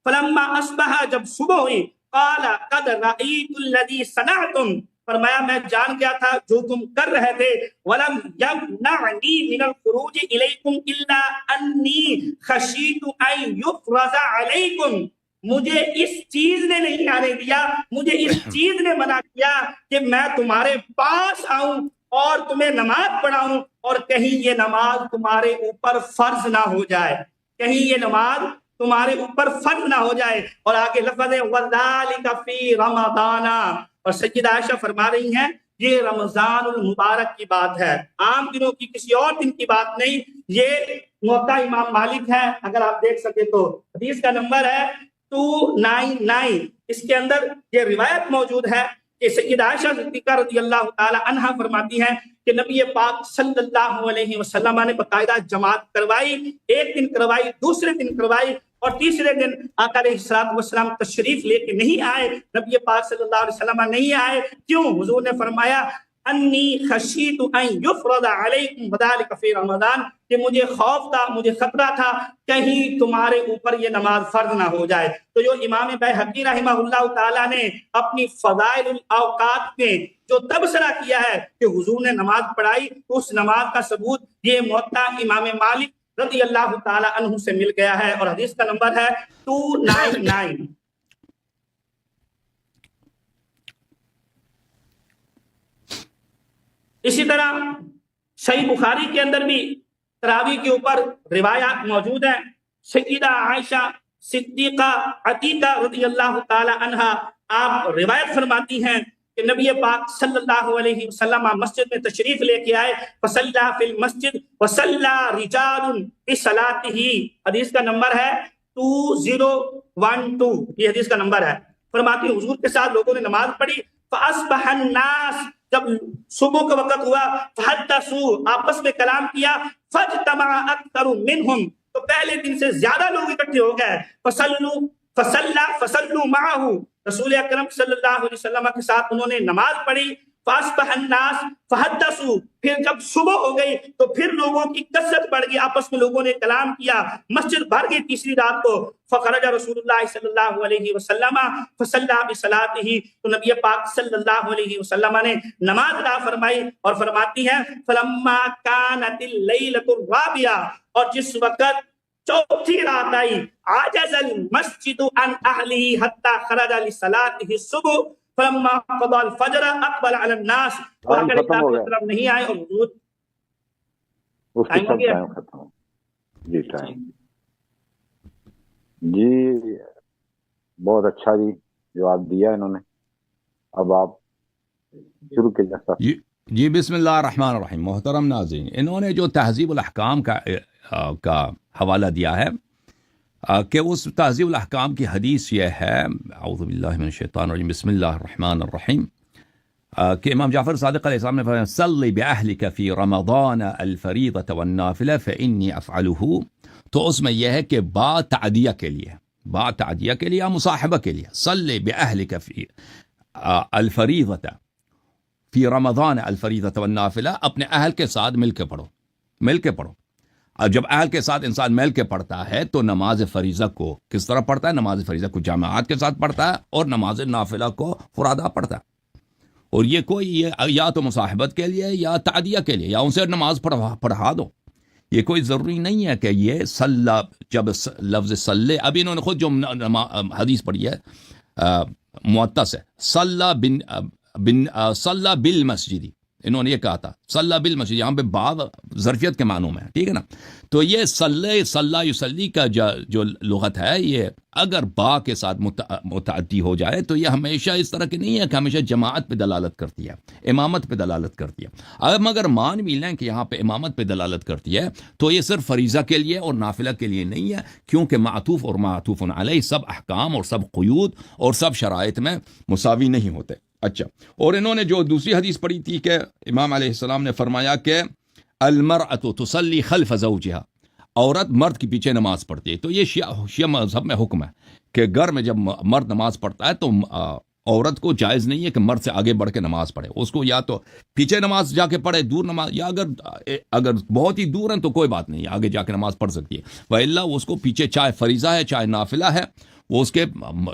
فلما اصبح، جب صبح ہوئی، قال قد رأیت الذی صنعتم. فرمایا میں جان گیا تھا جو تم کر رہے تھے. وَلَمْ يَمْنَعْنِي مِنَ الْخُرُوجِ إِلَيْكُمْ إِلَّا أَنِّي خَشِيتُ أَن يُفْرَضَ عَلَيْكُمْ. مجھے اس چیز نے نہیں آنے دیا، مجھے اس چیز نے منع کیا کہ میں تمہارے پاس آؤں اور تمہیں نماز پڑھاؤں اور کہیں یہ نماز تمہارے اوپر فرض نہ ہو جائے، کہیں یہ نماز تمہارے اوپر فرض نہ ہو جائے. اور آگے لفظ ہے وَذَلِكَ فِي رَمَضَانَ. اور سیدہ عائشہ فرما رہی ہیں یہ رمضان المبارک کی بات ہے، عام دنوں کی کسی اور دن کی بات نہیں۔ یہ موقع امام مالک ہے، اگر آپ دیکھ سکے تو حدیث کا نمبر ہے 299۔ اس کے اندر یہ روایت موجود ہے کہ سیدہ عائشہ صدیقہ رضی اللہ تعالی عنہا فرماتی ہیں کہ نبی پاک صلی اللہ علیہ وسلم نے باقاعدہ جماعت کروائی، ایک دن کروائی، دوسرے دن کروائی، اور تیسرے دن آقا علیہ الصلوۃ والسلام تشریف لے کے نہیں آئے، نبی پاک صلی اللہ علیہ وسلم نہیں آئے۔ کیوں؟ حضور نے فرمایا انی خشیت ان یفرض علیکم وذلک فی رمضان، کہ مجھے خوف تھا، مجھے خطرہ تھا کہیں تمہارے اوپر یہ نماز فرض نہ ہو جائے۔ تو جو امام بیہقی رحمہ اللہ تعالیٰ نے اپنی فضائل الاوقات میں جو تبصرہ کیا ہے کہ حضور نے نماز پڑھائی، اس نماز کا ثبوت یہ موطا امام مالک رضی اللہ تعالی عنہ سے مل گیا ہے، اور حدیث کا نمبر ہے 299۔ اسی طرح صحیح بخاری کے اندر بھی تراویح کے اوپر روایات موجود ہیں۔ سیدہ عائشہ صدیقہ عتیقہ رضی اللہ تعالی عنہ آپ روایت فرماتی ہیں کہ نبی پاک صلی اللہ علیہ وسلم مسجد میں تشریف لے کے آئے، فصلی فی المسجد وصلی رجال بصلاته، حدیث کا نمبر ہے 2012، یہ حدیث کا نمبر ہے۔ فرماتی ہیں حضور کے ساتھ لوگوں نے نماز پڑھی، فاصبح الناس، جب صبح کا وقت ہوا، فحدثوا، آپس میں کلام کیا، فاجتمع اکثر منہم، تو پہلے دن سے زیادہ لوگ اکٹھے ہو گئے، فصلوا معه، رسول اکرم صلی اللہ علیہ وسلم کے ساتھ انہوں نے نماز پڑھی، فاصبح الناس فحدثوا، پھر جب صبح ہو گئی تو پھر لوگوں کی کثرت بڑھ گئی، آپس میں لوگوں نے کلام کیا، مسجد بھر گئی تیسری رات کو، فخرج رسول اللہ صلی اللہ علیہ وسلم فصلی بصلاته، تو نبی پاک صلی اللہ علیہ وسلم نے نماز ادا فرمائی، اور فرماتی ہیں فلما كانت الليلة الرابعة، اور جس وقت چوتھی رات آئی، عجز المسجد عن اهله حتى خرج لصلاته الصبح فلما قضى الفجر اقبل على الناس، اور طرف نہیں آئے، اور حضور ٹائم ہو گیا۔ جی ٹائم، جی بہت اچھا جی جواب دیا انہوں نے، اب آپ شروع کیجیے۔ جی بسم اللہ الرحمن الرحیم۔ محترم ناظرین، انہوں نے جو تہذیب الاحکام کا حوالہ دیا ہے کہ اس تہذیب الاحکام کی حدیث یہ ہے، اعوذ باللہ من الشیطان الرجیم، بسم اللہ الرحمن الرحیم، کہ امام جعفر صادق علیہ السلام نے فرمایا صلی باہلک فی رمضان الفریضۃ والنافلہ فانی افعلہ، تو اس میں یہ ہے کہ با تعدیہ کے لیے، با تعدیہ کے لیے یا مصاحبہ کے لیے، صلی باہلک فی الفریضۃ فی رمضان الفریضۃ والنافلہ، اپنے اہل کے ساتھ مل کے پڑھو، مل کے پڑھو۔ اور جب اہل کے ساتھ انسان مل کے پڑھتا ہے تو نماز فریضہ کو کس طرح پڑھتا ہے؟ نماز فریضہ کو جماعت کے ساتھ پڑھتا ہے، اور نماز نافلہ کو فرادہ پڑھتا ہے۔ اور یہ کوئی یا تو مصاحبت کے لیے یا تعدیہ کے لیے، یا ان سے نماز پڑھا دو، یہ کوئی ضروری نہیں ہے کہ یہ صلی، جب لفظ صلی، ابھی انہوں نے خود جو حدیث پڑھی ہے معطا سے، صلی بالمسجد، انہوں نے یہ کہا تھا صلی بالمسجد، یہاں پہ بعض ظرفیت کے معنوں میں ہے، ٹھیک ہے نا۔ تو یہ صلی یصلی کا جو لغت ہے، یہ اگر با کے ساتھ متعدی ہو جائے تو یہ ہمیشہ اس طرح کی نہیں ہے کہ ہمیشہ جماعت پہ دلالت کرتی ہے، امامت پہ دلالت کرتی ہے۔ اب اگر مان بھی لیں کہ یہاں پہ امامت پہ دلالت کرتی ہے تو یہ صرف فریضہ کے لیے اور نافلہ کے لیے نہیں ہے، کیونکہ معطوف اور معطوف علیہ سب احکام اور سب قیود اور سب شرائط میں مساوی نہیں ہوتے۔ اچھا، اور انہوں نے جو دوسری حدیث پڑھی تھی کہ امام علیہ السلام نے فرمایا کہ المرأۃ تصلی خلف زوجها، عورت مرد کے پیچھے نماز پڑھتی ہے۔ تو یہ شیعہ مذہب میں حکم ہے کہ گھر میں جب مرد نماز پڑھتا ہے تو عورت کو جائز نہیں ہے کہ مرد سے آگے بڑھ کے نماز پڑھے، اس کو یا تو پیچھے نماز جا کے پڑھے دور نماز، یا اگر بہت ہی دور ہیں تو کوئی بات نہیں، آگے جا کے نماز پڑھ سکتی ہے، وإلا اس کو پیچھے چاہے فریضہ ہے چاہے نافلہ ہے، وہ اس کے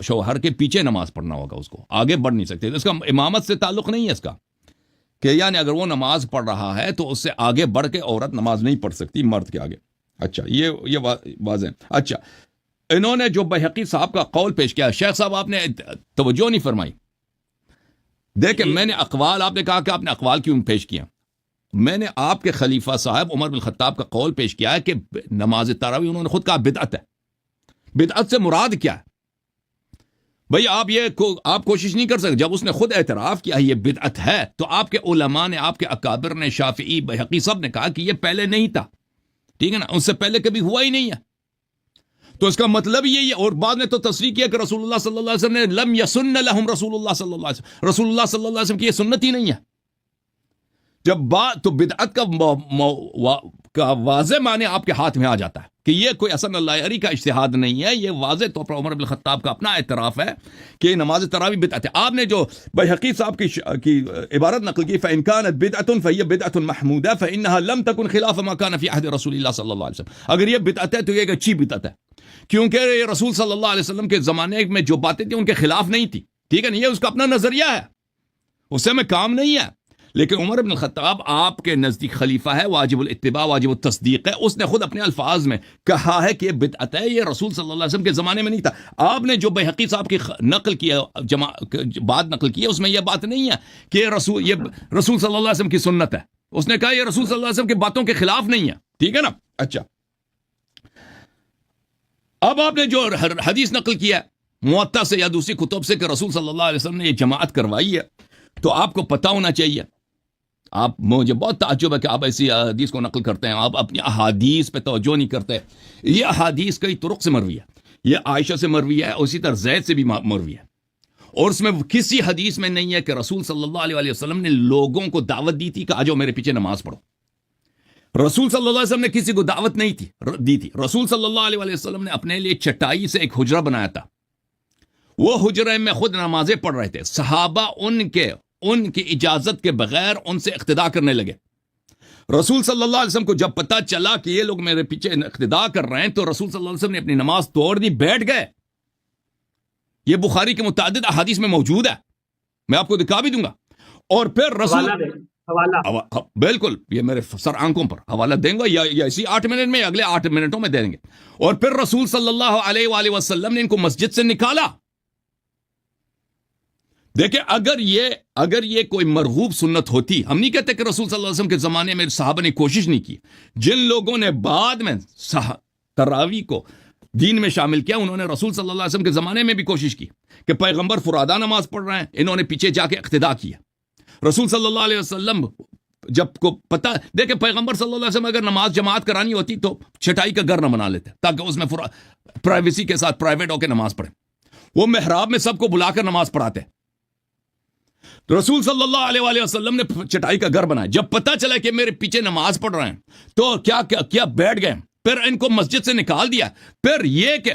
شوہر کے پیچھے نماز پڑھنا ہوگا، اس کو آگے بڑھ نہیں سکتے۔ اس کا امامت سے تعلق نہیں ہے اس کا، کہ یعنی اگر وہ نماز پڑھ رہا ہے تو اس سے آگے بڑھ کے عورت نماز نہیں پڑھ سکتی مرد کے آگے۔ اچھا، یہ واضح۔ اچھا، انہوں نے جو بیہقی صاحب کا قول پیش کیا، شیخ صاحب آپ نے توجہ نہیں فرمائی، دیکھیں میں نے اقوال، آپ نے کہا کہ آپ نے اقوال کیوں پیش کیا، میں نے آپ کے خلیفہ صاحب عمر بن الخطاب کا قول پیش کیا ہے کہ نماز تراویح انہوں نے خود کہا بدعت ہے۔ بدعت سے مراد کیا ہے؟ بھئی آپ کوشش نہیں کر سکتے. جب اس نے خود اعتراف کیا یہ بدعت ہے تو آپ کے علماء نے، آپ کے اکابر نے، شافعی، بحقی سب نے کہا کہ یہ پہلے نہیں تھا. ٹھیک ہے نا، اس سے پہلے کبھی ہوا ہی نہیں ہے. تو اس کا مطلب یہی ہے. اور بعد میں تو تصریح کیا کہ رسول اللہ صلی اللہ علیہ وسلم نے لم یسن لہم رسول اللہ صلی اللہ علیہ وسلم، رسول اللہ صلی اللہ علیہ وسلم کی یہ سنت ہی نہیں ہے. جب بات تو بدعت کا واضح معنی آپ کے ہاتھ میں آ جاتا ہے کہ یہ کوئی حسن اللہ عری کا اجتہاد نہیں ہے، یہ واضح طور پر عمر بن الخطاب کا اپنا اعتراف ہے کہ نماز تراویح بدعت ہے. آپ نے جو بیہقی صاحب کی عبارت نقل کی فَإِنْ كَانَتْ بِدْعَةٌ فَهِيَ بِدْعَةٌ مَحْمُودَةٌ فَإِنَّهَا لَمْ تَكُنْ خِلَافَ مَا كَانَ فِي عَهْدِ رسول اللہ صلی اللہ علیہ وسلم. اگر یہ بدعت ہے تو یہ ایک اچھی بدعت ہے، کیونکہ یہ رسول صلی اللہ علیہ وسلم کے زمانے میں جو باتیں تھیں ان کے خلاف نہیں تھی. ٹھیک ہے نا، یہ اس کا اپنا نظریہ ہے، اس سے میں کام نہیں ہے. لیکن عمر بن الخطاب آپ کے نزدیک خلیفہ ہے، واجب الاتباع، واجب التصدیق ہے. اس نے خود اپنے الفاظ میں کہا ہے کہ یہ بدعت ہے، یہ رسول صلی اللہ علیہ وسلم کے زمانے میں نہیں تھا. آپ نے جو بیہقی صاحب کی نقل کیا، بات نقل کی ہے، اس میں یہ بات نہیں ہے کہ یہ رسول صلی اللہ علیہ وسلم کی سنت ہے. اس نے کہا یہ رسول صلی اللہ علیہ وسلم کی باتوں کے خلاف نہیں ہے. ٹھیک ہے نا. اچھا، اب آپ نے جو حدیث نقل کیا موطا سے یا دوسری کتب سے کہ رسول صلی اللہ علیہ وسلم نے یہ جماعت کروائی ہے، تو آپ کو پتہ ہونا چاہیے. مجھے بہت تعجب ہے کہ آپ ایسی احادیث کو نقل کرتے ہیں، آپ اپنی احادیث پہ توجہ نہیں کرتے. یہ احادیث کئی طرق سے مروی ہے، یہ عائشہ سے مروی ہے، اسی طرح زید سے بھی مروی ہے. اور اس میں کسی حدیث میں نہیں ہے کہ رسول صلی اللہ علیہ وسلم نے لوگوں کو دعوت دی تھی کہ آجو میرے پیچھے نماز پڑھو. رسول صلی اللہ علیہ وسلم نے کسی کو دعوت نہیں دی تھی. رسول صلی اللہ علیہ وسلم نے اپنے لیے چٹائی سے ایک حجرہ بنایا تھا، وہ حجرے میں خود نمازیں پڑھ رہے تھے. صحابہ ان کی اجازت کے بغیر ان سے اقتداء کرنے لگے. رسول صلی اللہ علیہ وسلم کو جب پتہ چلا کہ یہ لوگ میرے پیچھے اقتداء کر رہے ہیں تو رسول صلی اللہ علیہ وسلم نے اپنی نماز توڑ دی، بیٹھ گئے. یہ بخاری کے متعدد احادیث میں موجود ہے، میں آپ کو دکھا بھی دوں گا. اور پھر رسول حوالہ بالکل یہ میرے سر آنکھوں پر حوالہ دیں گا، یا اسی 8 منٹ میں، اگلے 8 منٹوں میں دیں گے. اور پھر رسول صلی اللہ علیہ وآلہ وسلم نے ان کو مسجد سے نکالا. دیکھیں، اگر یہ کوئی مرغوب سنت ہوتی، ہم نہیں کہتے کہ رسول صلی اللہ علیہ وسلم کے زمانے میں صحابہ نے کوشش نہیں کی. جن لوگوں نے بعد میں تراویح کو دین میں شامل کیا، انہوں نے رسول صلی اللہ علیہ وسلم کے زمانے میں بھی کوشش کی کہ پیغمبر فرادہ نماز پڑھ رہے ہیں، انہوں نے پیچھے جا کے اقتداء کیا. رسول صلی اللہ علیہ وسلم جب کو پتہ، دیکھیں پیغمبر صلی اللہ علیہ وسلم اگر نماز جماعت کرانی ہوتی تو چٹائی کا گھر نہ بنا لیتے تاکہ اس میں پرائیویسی کے ساتھ پرائیویٹ ہو کے نماز پڑھیں. وہ محراب میں سب کو بلا کر نماز پڑھاتے. تو رسول صلی اللہ علیہ وآلہ وسلم نے چٹائی کا گھر بنایا. جب پتہ چلا کہ میرے پیچھے نماز پڑھ رہے ہیں تو کیا بیٹھ گئے. پھر ان کو مسجد سے نکال دیا. پھر یہ کہ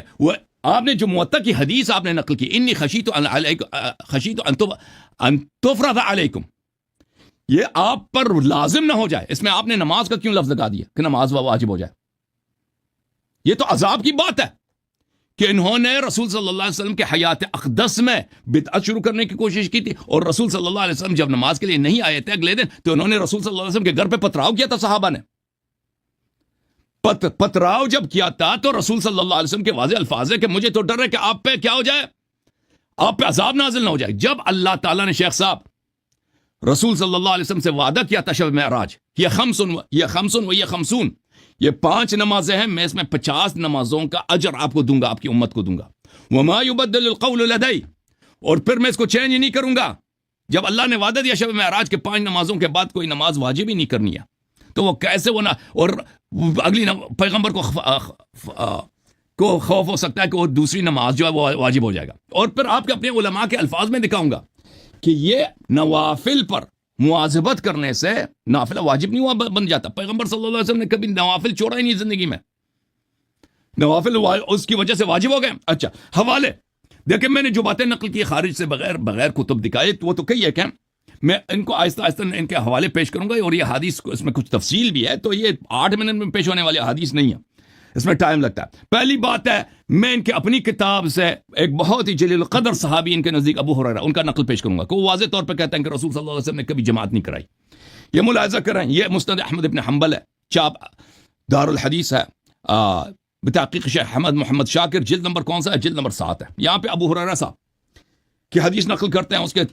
آپ نے جو موطا کی حدیث آپ نے نقل کی، انی خشیت ان تفرض علیکم، یہ آپ پر لازم نہ ہو جائے. اس میں آپ نے نماز کا کیوں لفظ لگا دیا کہ نماز واجب ہو جائے؟ یہ تو عذاب کی بات ہے کہ انہوں نے رسول صلی اللہ علیہ وسلم کے حیات اقدس میں بدعت شروع کرنے کی کوشش کی تھی. اور رسول صلی اللہ علیہ وسلم جب نماز کے لیے نہیں آئے تھے اگلے دن، تو انہوں نے رسول صلی اللہ علیہ وسلم کے گھر پہ پتھراؤ کیا تھا. صحابہ نے پتھراؤ جب کیا تھا تو رسول صلی اللہ علیہ وسلم کے واضح الفاظ ہے کہ مجھے تو ڈر ہے کہ آپ پہ کیا ہو جائے، آپ پہ عذاب نازل نہ ہو جائے. جب اللہ تعالیٰ نے شیخ صاحب رسول صلی اللہ علیہ وسلم سے وعدہ کیا تھا شب معراج، یہ خمسون، یہ 5 نمازیں ہیں، میں اس میں 50 نمازوں کا اجر آپ کو دوں گا، آپ کی امت کو دوں گا. وما يبدل القول لدي، اور پھر میں اس کو چینج نہیں کروں گا. جب اللہ نے وعدہ دیا شب معراج کے 5 نمازوں کے بعد کوئی نماز واجب ہی نہیں کرنی ہے، تو وہ کیسے وہ نہ، اور اگلی پیغمبر کو خوف ہو سکتا ہے کہ وہ دوسری نماز جو ہے وہ واجب ہو جائے گا. اور پھر آپ کے اپنے علماء کے الفاظ میں دکھاؤں گا کہ یہ نوافل پر مواظبت کرنے سے نافلہ واجب نہیں ہوا بن جاتا. پیغمبر صلی اللہ علیہ وسلم نے کبھی نوافل چھوڑا ہی نہیں زندگی میں، نوافل اس کی وجہ سے واجب ہو گئے. اچھا، حوالے دیکھیں، میں نے جو باتیں نقل کی خارج سے بغیر کتب دکھائے وہ تو کئی ہے کہ میں ان کو آہستہ آہستہ ان کے حوالے پیش کروں گا. اور یہ حدیث اس میں کچھ تفصیل بھی ہے، تو یہ 8 منٹ میں پیش ہونے والی حدیث نہیں ہے، اس میں ٹائم لگتا ہے. پہلی بات ہے، میں ان کے اپنی کتاب سے ایک بہت ہی جلیل القدر صحابی ان کے نزدیک ابو ہریرہ، ان کا نقل پیش کروں گا کہ وہ واضح طور پہ کہتے ہیں کہ رسول صلی اللہ علیہ وسلم نے کبھی جماعت نہیں کرائی. یہ ملاحظہ کریں، یہ مسند احمد ابن حنبل ہے، چاپ دار الحدیث ہے، بتحقیق شیخ احمد محمد شاکر، جلد نمبر کون سا ہے؟ جلد نمبر 7 ہے. یہاں پہ ابو ہریرہ صاحب کی حدیث نقل کرتے ہیں، اس کے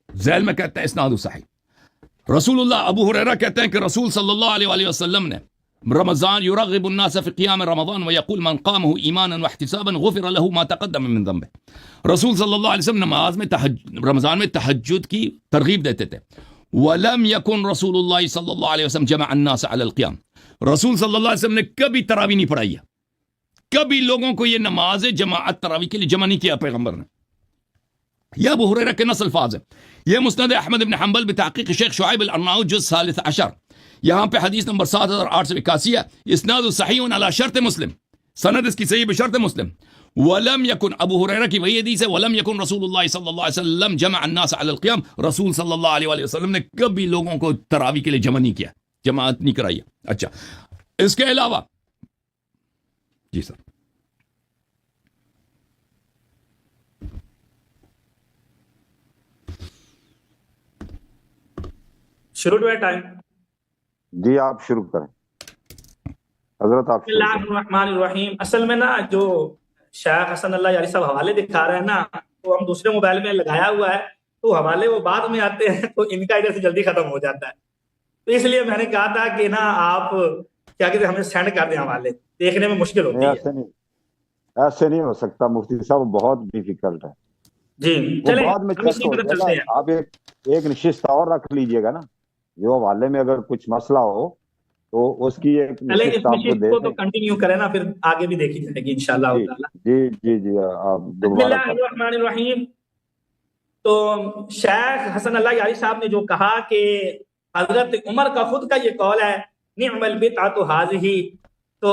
ذیل میں کہتے ہیں اسناد صحیح. رسول اللہ، ابو ہریرہ کہتے ہیں کہ رسول صلی اللہ علیہ وآلہ وسلم نے رمضان يرغب الناس في قيام رمضان ويقول من قامه ایمانا واحتسابا غفر له ما تقدم من ذنبه۔ رسول صلی اللہ علیہ وسلم نماز میں رمضان میں تہجد کی ترغیب دیتے تھے۔ ولم يكن رسول اللہ صلی اللہ علیہ وسلم جمع الناس على القيام، رسول صلی اللہ علیہ وسلم نے کبھی تراویح نہیں پڑھائی ہے، کبھی لوگوں کو یہ نماز جماعت تراویح کے لیے جمع نہیں کیا پیغمبر نے۔ یہ ابو ہریرہ کے نص الفاظ ہے، یہ مسند احمد بن حنبل بتحقیق شیخ شعیب الارناؤط جز 13 یہاں پہ حدیث نمبر 7881 ہے، اسناد صحیح علی شرط مسلم، سند اس کی صحیح بشرط مسلم۔ ولم یکن، ابو ہریرہ کی وہی حدیث ہے، ولم یکن رسول اللہ صلی اللہ علیہ وسلم جمع الناس علی القیام، رسول صلی اللہ علیہ وسلم نے کبھی لوگوں کو تراویح کے لیے جمع نہیں کیا، جماعت نہیں کرائی۔ اچھا، اس کے علاوہ جی سر شروع ہوئے ٹائم؟ جی آپ شروع کریں حضرت، آپ بسم اللہ الرحمن الرحیم۔ اصل میں نا جو شیخ حسن اللہ یاری صاحب حوالے دکھا رہے ہیں نا، تو ہم دوسرے موبائل میں لگایا ہوا ہے، تو حوالے وہ بعد میں آتے ہیں تو ان کا ادھر سے جلدی ختم ہو جاتا ہے، تو اس لیے میں نے کہا تھا کہ نا آپ کیا کہتے ہیں ہمیں سینڈ کر دیں، حوالے دیکھنے میں مشکل ہوتی ہے۔ ایسے نہیں ہو سکتا مفتی صاحب، بہت ڈیفیکلٹ ہے جی چلیں بعد میں چیک ہو جائے گا۔ آپ ایک نشست اور رکھ لیجئے گا نا، جو حوالے میں اگر کچھ مسئلہ ہو تو اس کی ایک نشست آپ کو دے تو کنٹینیو کریں نا، پھر آگے بھی دیکھی جائے گی انشاءاللہ تعالی۔ جی جی جی آپ بسم اللہ الرحمن الرحیم۔ تو شیخ حسن اللہ یاری صاحب نے جو کہا کہ حضرت عمر کا خود کا یہ قول ہے، نعم البدعۃ ھذہ، تو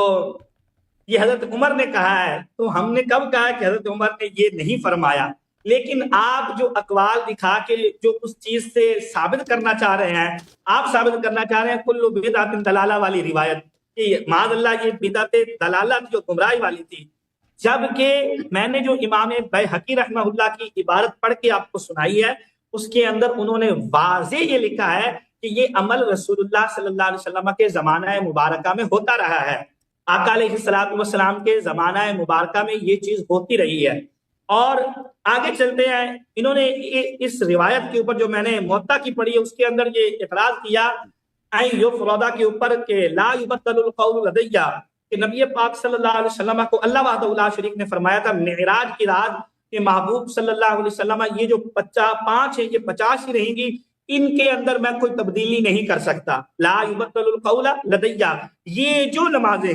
یہ حضرت عمر نے کہا ہے، تو ہم نے کب کہا کہ حضرت عمر نے یہ نہیں فرمایا، لیکن آپ جو اقوال دکھا کے جو اس چیز سے ثابت کرنا چاہ رہے ہیں، آپ ثابت کرنا چاہ رہے ہیں کل بدعۃ دلالہ والی روایت، کہ معاذ اللہ یہ بدعت دلالہ جو گمراہی والی تھی، جبکہ میں نے جو امام بیہقی رحمہ اللہ کی عبارت پڑھ کے آپ کو سنائی ہے، اس کے اندر انہوں نے واضح یہ لکھا ہے کہ یہ عمل رسول اللہ صلی اللہ علیہ وسلم کے زمانہ مبارکہ میں ہوتا رہا ہے، آقا علیہ الصلوۃ والسلام کے زمانہ مبارکہ میں یہ چیز ہوتی رہی ہے۔ اور آگے چلتے ہیں، انہوں نے اس روایت کے اوپر جو میں نے موطا کی پڑھی ہے اس کے اندر یہ اعتراض کیا این یفردا کے اوپر کہ لا یبدل القول لدیہ، کہ نبی پاک صلی اللہ علیہ وسلم کو اللہ وحدہ لا شریک نے فرمایا تھا معراج کی رات کہ محبوب صلی اللہ علیہ وسلم یہ جو 5 ہیں یہ 50 ہی رہیں گی، ان کے اندر میں کوئی تبدیلی نہیں کر سکتا، لا یبدل القول لدیہ، یہ جو نمازیں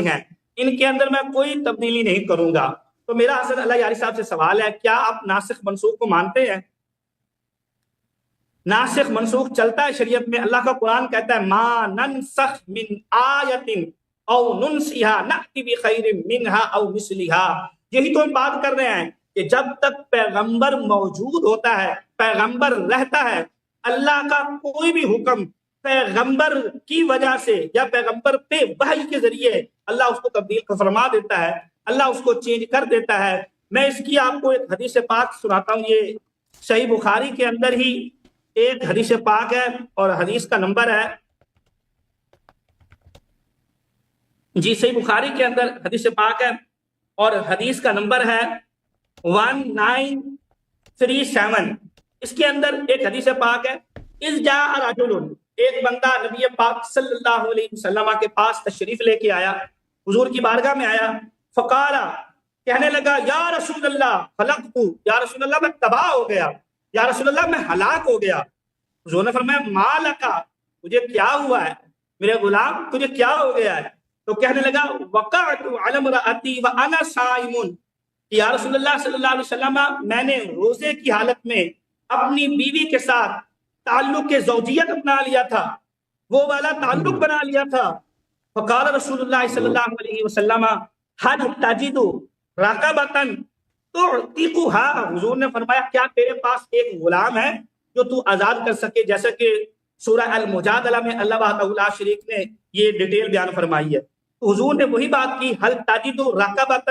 ہیں ان کے اندر میں کوئی تبدیلی نہیں کروں گا۔ تو میرا حسن اللہ یاری صاحب سے سوال ہے، کیا آپ ناسخ منسوخ کو مانتے ہیں؟ ناسخ منسوخ چلتا ہے شریعت میں، اللہ کا قرآن کہتا ہے ما ننسخ من آیت او ننسیہا نأتی بخیر منہا او مثلہا، یہی تو ہم بات کر رہے ہیں کہ جب تک پیغمبر موجود ہوتا ہے، پیغمبر رہتا ہے، اللہ کا کوئی بھی حکم پیغمبر کی وجہ سے یا پیغمبر پہ وحی کے ذریعے اللہ اس کو تبدیل فرما دیتا ہے، اللہ اس کو چینج کر دیتا ہے۔ میں اس کی آپ کو ایک حدیث پاک سناتا ہوں، یہ صحیح بخاری کے اندر ہی ایک حدیث پاک ہے اور حدیث کا نمبر ہے، جی صحیح بخاری کے اندر حدیث پاک ہے اور حدیث کا نمبر ہے 1937۔ اس کے اندر ایک حدیث پاک ہے، اذ جاء رجل، ایک بندہ نبی پاک صلی اللہ علیہ وسلم کے پاس تشریف لے کے آیا، حضور کی بارگاہ میں آیا، فقال، کہنے لگا یا رسول اللہ خلقت، یا رسول اللہ میں تباہ ہو گیا، یا رسول اللہ میں ہلاک ہو گیا۔ حضور نے فرمایا ما لکا، تجھے کیا ہوا ہے میرے غلام، تجھے کیا ہو گیا ہے؟ تو کہنے لگا وقعت علی امرأتی وانا صائم، یا رسول اللہ صلی اللہ علیہ وسلم میں نے روزے کی حالت میں اپنی بیوی کے ساتھ تعلق زوجیت اپنا لیا تھا، وہ والا تعلق بنا لیا تھا۔ فقال رسول اللہ صلی اللہ علیہ وسلم حد تجد رقبۃ تعتقها، حضور نے فرمایا کیا تیرے پاس ایک غلام ہے جو تو آزاد کر سکے، جیسا کہ سورہ المجادلہ میں اللہ وحدہ لا شریک نے یہ ڈیٹیل بیان فرمائی ہے۔ تو حضور نے وہی بات کی، حل تجد رقبۃ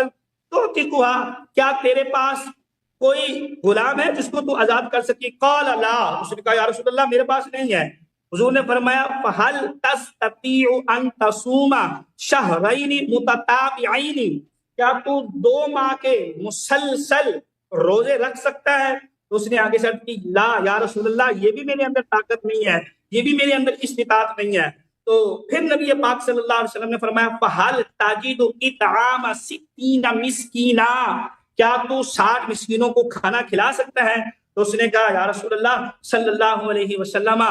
تعتقها، کیا تیرے پاس کوئی غلام ہے جس کو تو آزاد کر سکی؟ قال لا، اس نے کہا یا رسول اللہ میرے پاس نہیں ہے۔ حضور نے فرمایا فَهَلْ تَسْتَطِيعُ أَن تَصُومَ شَهْرَيْنِ مُتَتَابِعَيْنِ، کیا تو 2 ماہ کے مسلسل روزے رکھ سکتا ہے؟ تو اس نے آگے شرط کی لا یا رسول اللہ، یہ بھی میرے اندر طاقت نہیں ہے، یہ بھی میرے اندر استطاعت نہیں ہے۔ تو پھر نبی پاک صلی اللہ علیہ وسلم نے فرمایا فَهَلْ تَجِدُ اِطْعَامَ 60 مِسْكِينًا، کیا تو 60 مسکینوں کو کھانا کھلا سکتا ہے؟ تو اس نے کہا یا رسول اللہ صلی اللہ علیہ وسلم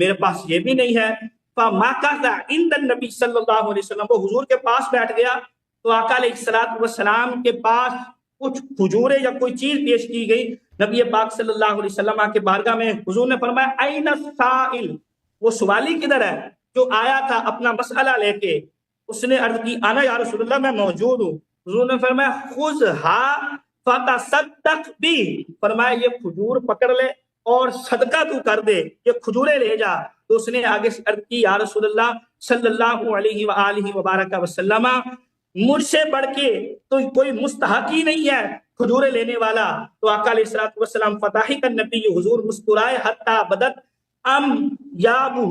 میرے پاس یہ بھی نہیں ہے۔ فَمَكَثَ عِندَ النَّبِي صلی اللہ علیہ وسلم، وہ حضور کے پاس بیٹھ گیا تو آقا علیہ السلام کے پاس کچھ کھجوریں یا کوئی چیز پیش کی گئی۔ نبی پاک صلی اللہ علیہ وسلم کے بارگاہ میں حضور نے فرمایا اَيْنَ السَّائِلُ، وہ سوالی کدھر ہے جو آیا تھا اپنا مسئلہ لے کے؟ اس نے عرض کی انا یا رسول اللہ، میں موجود ہوں۔ حضور نے فرمایا خُذْهَا فَتَصَدَّقْ بِهِ، فرمایا یہ کھجور پکڑ لے اور صدقہ تو کر دے، یہ کھجوریں لے جا۔ تو اس نے آگے سے عرض کی یا رسول اللہ صلی اللہ علیہ وآلہ وبارک وسلم، مجھ سے بڑھ کے تو کوئی مستحق ہی نہیں ہے کھجوریں لینے والا۔ تو آقا علیہ السلام فضحک النبی، حضور مسکرائے حتی بدت انیابہ،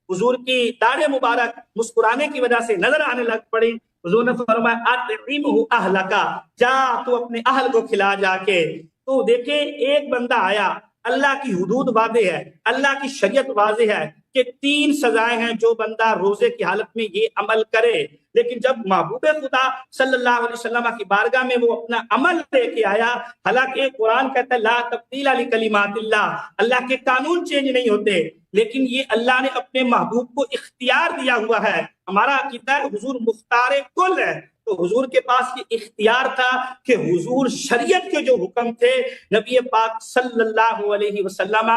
حضور کی داڑھی مبارک مسکرانے کی وجہ سے نظر آنے لگ پڑی۔ حضور نے فرمایا اطعمہ اہلک، جا تو اپنے اہل کو کھلا جا کے۔ تو دیکھیں ایک بندہ آیا، اللہ کی حدود واضح ہے، اللہ کی شریعت واضح ہے کہ 3 سزائیں ہیں جو بندہ روزے کی حالت میں یہ عمل کرے۔ لیکن جب محبوب خدا صلی اللہ علیہ وسلم کی بارگاہ میں وہ اپنا عمل لے کے آیا، حالانکہ قرآن کہتا ہے لا تبدیل لکلمات اللہ، اللہ کے قانون چینج نہیں ہوتے، لیکن یہ اللہ نے اپنے محبوب کو اختیار دیا ہوا ہے۔ ہمارا عقیدہ ہے حضور مختار کل ہے، تو حضور کے پاس یہ اختیار تھا کہ حضور شریعت کے جو حکم تھے نبی پاک صلی اللہ علیہ وسلم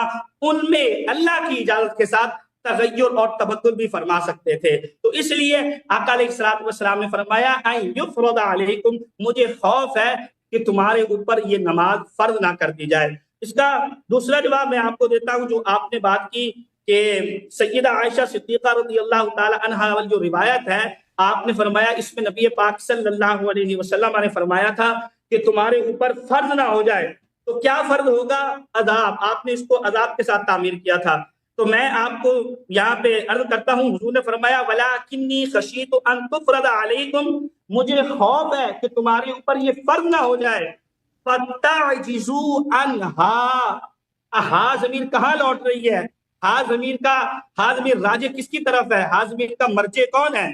ان میں اللہ کی اجازت کے ساتھ تغیر اور تبدل بھی فرما سکتے تھے۔ تو اس لیے آقا علیہ السلام نے فرمایا ان یفرض علیکم، مجھے خوف ہے کہ تمہارے اوپر یہ نماز فرض نہ کر دی جائے۔ اس کا دوسرا جواب میں آپ کو دیتا ہوں جو آپ نے بات کی کہ سیدہ عائشہ صدیقہ رضی اللہ تعالی عنہا والی جو روایت ہے، آپ نے فرمایا اس میں نبی پاک صلی اللہ علیہ وسلم نے فرمایا تھا کہ تمہارے اوپر فرض نہ ہو جائے تو کیا فرض ہوگا؟ عذاب۔ آپ نے اس کو عذاب کے ساتھ تعمیر کیا تھا۔ تو میں آپ کو یہاں پہ عرض کرتا ہوں، حضور نے فرمایا وَلَٰكِنِّي خَشِيتُ أَن تُفْرَضَ عَلَيْكُمْ، مجھے خوف ہے کہ تمہارے اوپر یہ فرض نہ ہو جائے۔ فَتَعْجِزُوا عَنْهَا، ہا ضمیر کہاں لوٹ رہی ہے؟ ہا ضمیر کا ہا ضمیر راجع کس کی طرف ہے؟ ہا ضمیر کا مرجع کون ہے؟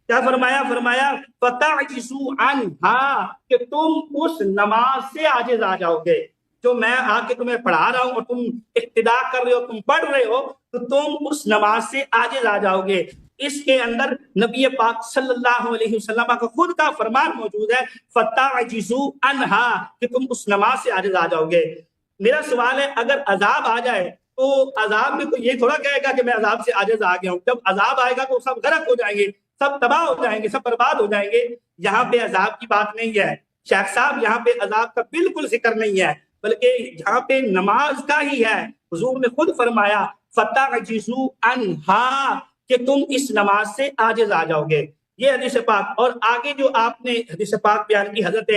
کیا فرمایا؟ فرمایا فَتَعْجِزُوا عَنْهَا، کہ تم اس نماز سے عاجز آ جاؤ گے جو میں آ کے تمہیں پڑھا رہا ہوں اور تم اقتداء کر رہے ہو، تم پڑھ رہے ہو، تو تم اس نماز سے عاجز آ جاؤ گے۔ اس کے اندر نبی پاک صلی اللہ علیہ وسلم کا خود کا فرمان موجود ہے فَتَعْجِزُوا عَنْهَا، کہ تم اس نماز سے عاجز آ جاؤ گے۔ میرا سوال ہے اگر عذاب آ جائے تو عذاب میں کوئی یہ تھوڑا کہے گا کہ میں عذاب سے عاجز آ گیا ہوں۔ جب عذاب آئے گا تو سب غرق ہو جائیں گے، سب تباہ ہو جائیں گے، سب برباد ہو جائیں گے۔ یہاں پہ عذاب کی بات نہیں ہے شیخ صاحب، یہاں پہ عذاب کا بالکل ذکر نہیں ہے، بلکہ یہاں پہ نماز کا ہی ہے۔ حضور نے خود فرمایا فَتَعْجِزُوا عَنْهَا، کہ تم اس نماز سے عاجز آ جاؤ گے۔ یہ حدیث پاک، اور آگے جو آپ نے حدیث پاک بیان کی حضرت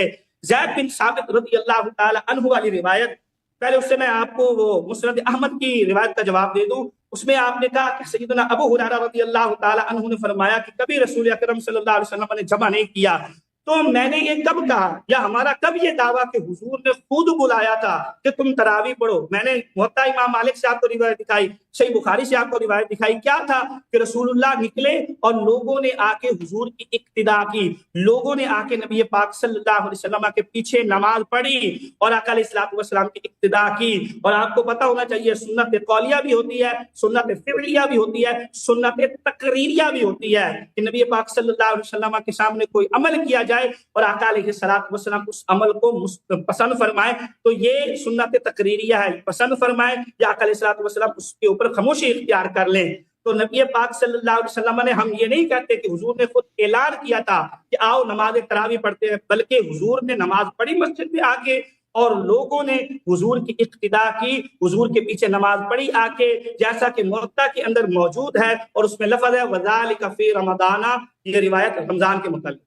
زید بن ثابت رضی اللہ تعالی عنہ والی روایت، پہلے اس سے میں آپ کو وہ مسند احمد کی روایت کا جواب دے دوں۔ اس میں آپ نے کہا کہ سیدنا ابو ہریرہ رضی اللہ تعالی عنہ نے فرمایا کہ کبھی رسول اکرم صلی اللہ علیہ وسلم نے جمع نہیں کیا، تو میں نے یہ کب کہا یا ہمارا کب یہ دعویٰ کہ حضور نے خود بلایا تھا کہ تم تراویح پڑھو؟ میں نے موطا امام مالک سے آپ کو روایت دکھائی، صحیح بخاری سے آپ کو روایت دکھائی، کیا تھا کہ رسول اللہ نکلے اور لوگوں نے آ کے حضور کی اقتداء کی، لوگوں نے آ کے نبی پاک صلی اللہ علیہ وسلم کے پیچھے نماز پڑھی اور آقا علیہ السلام کی اقتداء کی۔ اور آپ کو پتہ ہونا چاہیے سنت قولیہ بھی ہوتی ہے، سنت فعلیہ بھی ہوتی ہے، سنت تقریریہ بھی ہوتی ہے، کہ نبی پاک صلی اللہ علیہ وسلم کے سامنے کوئی عمل کیا جائے اور آقا علیہ السلام اس عمل کو پسند فرمائے، تو یہ سنت تقریریہ ہے، پسند فرمائے یا آقا علیہ السلام اس کے اوپر خاموشی اختیار کر لیں۔ تو نبی پاک صلی اللہ علیہ وسلم نے، ہم یہ نہیں کہتے کہ حضور نے خود اعلان کیا تھا کہ آؤ نماز تراویح پڑھتے ہیں، بلکہ حضور نے نماز پڑھی مسجد میں آ کے اور لوگوں نے حضور کی اقتداء کی، حضور کے پیچھے نماز پڑھی آ کے، جیسا کہ موطا کے اندر موجود ہے، اور اس میں لفظ ہے وَذَلِكَ فِي رَمَضَانَ، یہ روایت رمضان کے متعلق۔